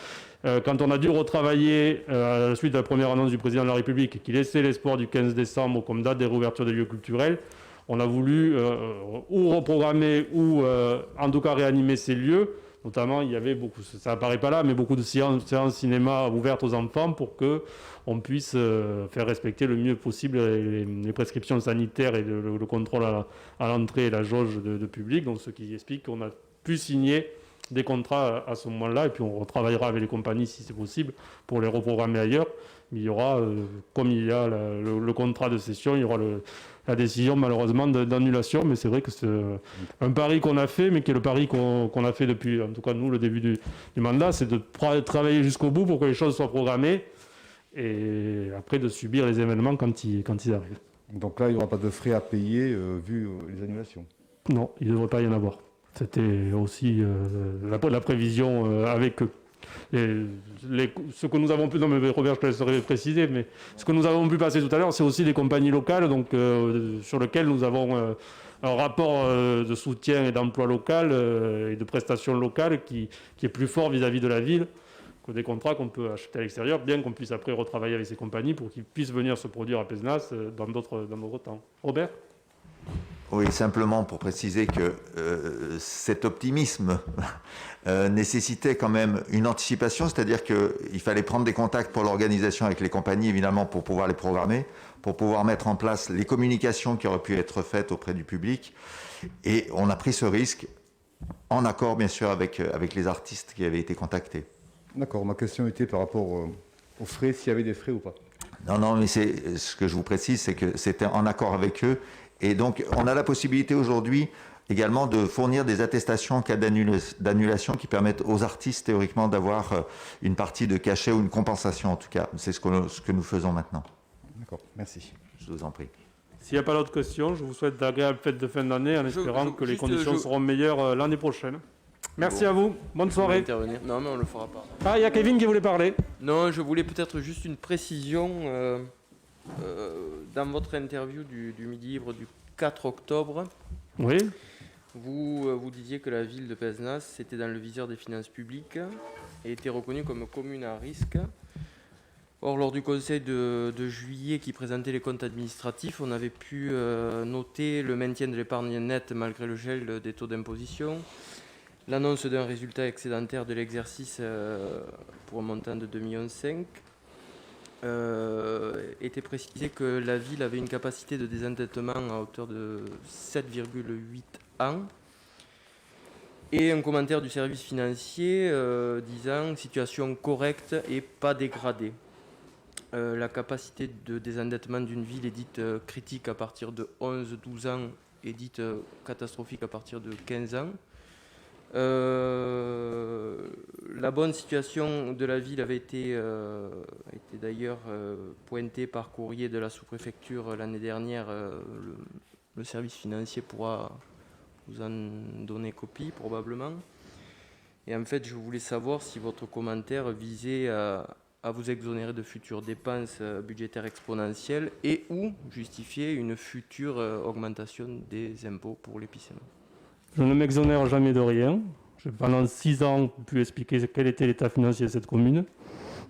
Quand on a dû retravailler à la suite de la première annonce du président de la République, qui laissait l'espoir du 15 décembre comme date des réouvertures des lieux culturels, on a voulu ou reprogrammer ou en tout cas réanimer ces lieux. Notamment, il y avait beaucoup, ça apparaît pas là, mais beaucoup de séances cinéma ouvertes aux enfants pour qu'on puisse faire respecter le mieux possible les prescriptions sanitaires et le contrôle à l'entrée et la jauge de public. Donc, ce qui explique qu'on a pu signer des contrats à ce moment-là, et puis on retravaillera avec les compagnies si c'est possible pour les reprogrammer ailleurs. Mais il y aura, comme il y a le contrat de cession, il y aura la décision malheureusement d'annulation, mais c'est vrai que c'est un pari qu'on a fait, mais qui est le pari qu'on a fait depuis, en tout cas nous, le début du mandat, c'est de travailler jusqu'au bout pour que les choses soient programmées et après de subir les événements quand ils arrivent. Donc là, il n'y aura pas de frais à payer vu les annulations? Non, il ne devrait pas y en avoir. C'était aussi la prévision avec ce que nous avons pu... Non mais Robert, je te laisserai préciser, mais ce que nous avons pu passer tout à l'heure, c'est aussi des compagnies locales, donc sur lesquelles nous avons un rapport de soutien et d'emploi local et de prestations locales qui est plus fort vis-à-vis de la ville que des contrats qu'on peut acheter à l'extérieur, bien qu'on puisse après retravailler avec ces compagnies pour qu'ils puissent venir se produire à Pézenas dans d'autres temps. Robert ? Oui, simplement pour préciser que cet optimisme nécessitait quand même une anticipation, c'est-à-dire qu'il fallait prendre des contacts pour l'organisation avec les compagnies, évidemment, pour pouvoir les programmer, pour pouvoir mettre en place les communications qui auraient pu être faites auprès du public. Et on a pris ce risque en accord, bien sûr, avec les artistes qui avaient été contactés. D'accord, ma question était par rapport aux frais, s'il y avait des frais ou pas. Non, mais ce que je vous précise, c'est que c'était en accord avec eux. Et donc, on a la possibilité aujourd'hui également de fournir des attestations en cas d'annulation qui permettent aux artistes théoriquement d'avoir une partie de cachet ou une compensation en tout cas. C'est ce que nous faisons maintenant. D'accord, merci. Je vous en prie. S'il n'y a pas d'autres questions, je vous souhaite d'agréables fêtes de fin d'année en espérant que les conditions seront meilleures l'année prochaine. Merci à vous, bonne soirée. Non, mais on ne le fera pas. Ah, il y a Kevin qui voulait parler. Non, je voulais peut-être juste une précision. Dans votre interview du Midi Libre du 4 octobre, oui. Vous disiez que la ville de Pézenas était dans le viseur des finances publiques et était reconnue comme commune à risque. Or, lors du conseil de juillet qui présentait les comptes administratifs, on avait pu noter le maintien de l'épargne nette malgré le gel des taux d'imposition, l'annonce d'un résultat excédentaire de l'exercice pour un montant de 2,5 millions. Était précisé que la ville avait une capacité de désendettement à hauteur de 7,8 ans et un commentaire du service financier disant situation correcte et pas dégradée. La capacité de désendettement d'une ville est dite critique à partir de 11-12 ans et dite catastrophique à partir de 15 ans. La bonne situation de la ville avait été d'ailleurs pointée par courrier de la sous-préfecture l'année dernière. Le service financier pourra vous en donner copie probablement. Et en fait, je voulais savoir si votre commentaire visait à vous exonérer de futures dépenses budgétaires exponentielles et ou justifier une future augmentation des impôts pour l'épicéno. Je ne m'exonère jamais de rien. J'ai pendant 6 ans pu expliquer quel était l'état financier de cette commune.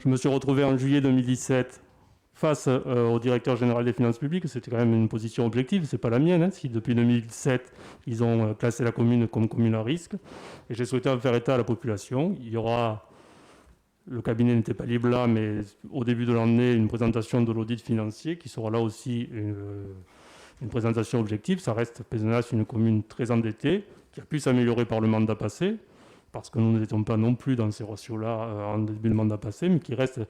Je me suis retrouvé en juillet 2017 face au directeur général des finances publiques. C'était quand même une position objective, c'est pas la mienne. Hein. Si depuis 2007, ils ont classé la commune comme commune à risque. Et j'ai souhaité en faire état à la population. Il y aura, le cabinet n'était pas libre là, mais au début de l'année, une présentation de l'audit financier qui sera là aussi une présentation objective. Ça reste Pézenas, une commune très endettée, qui a pu s'améliorer par le mandat passé, parce que nous n'étions pas non plus dans ces ratios-là en début de mandat passé, mais qui reste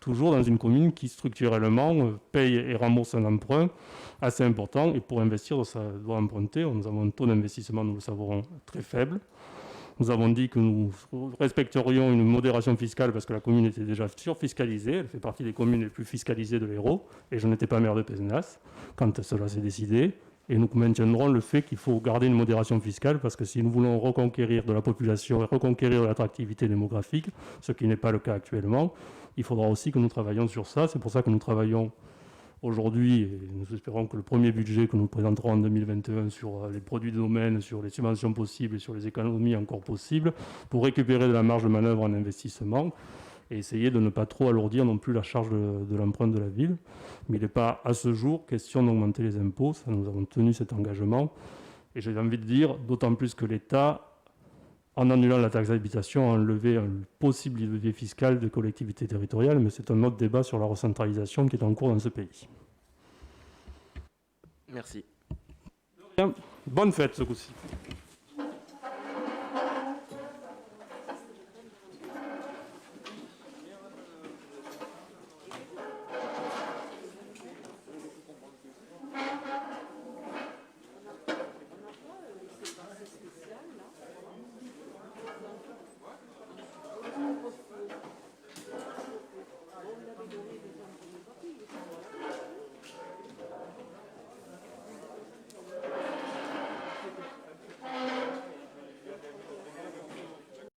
toujours dans une commune qui structurellement paye et rembourse un emprunt assez important, et pour investir, ça doit emprunter. Nous avons un taux d'investissement, nous le savons, très faible. Nous avons dit que nous respecterions une modération fiscale parce que la commune était déjà surfiscalisée. Elle fait partie des communes les plus fiscalisées de l'Hérault, et je n'étais pas maire de Pézenas quand cela s'est décidé. Et nous maintiendrons le fait qu'il faut garder une modération fiscale parce que si nous voulons reconquérir de la population et reconquérir de l'attractivité démographique, ce qui n'est pas le cas actuellement, il faudra aussi que nous travaillions sur ça. C'est pour ça que nous travaillons aujourd'hui, et nous espérons que le premier budget que nous présenterons en 2021 sur les produits de domaine, sur les subventions possibles et sur les économies encore possibles, pour récupérer de la marge de manœuvre en investissement et essayer de ne pas trop alourdir non plus la charge de l'empreinte de la ville. Mais il n'est pas à ce jour question d'augmenter les impôts, ça, nous avons tenu cet engagement. Et j'ai envie de dire, d'autant plus que l'État, en annulant la taxe d'habitation, a enlevé un possible levier fiscal de collectivités territoriales, mais c'est un autre débat sur la recentralisation qui est en cours dans ce pays. Merci. Bonne fête ce coup-ci.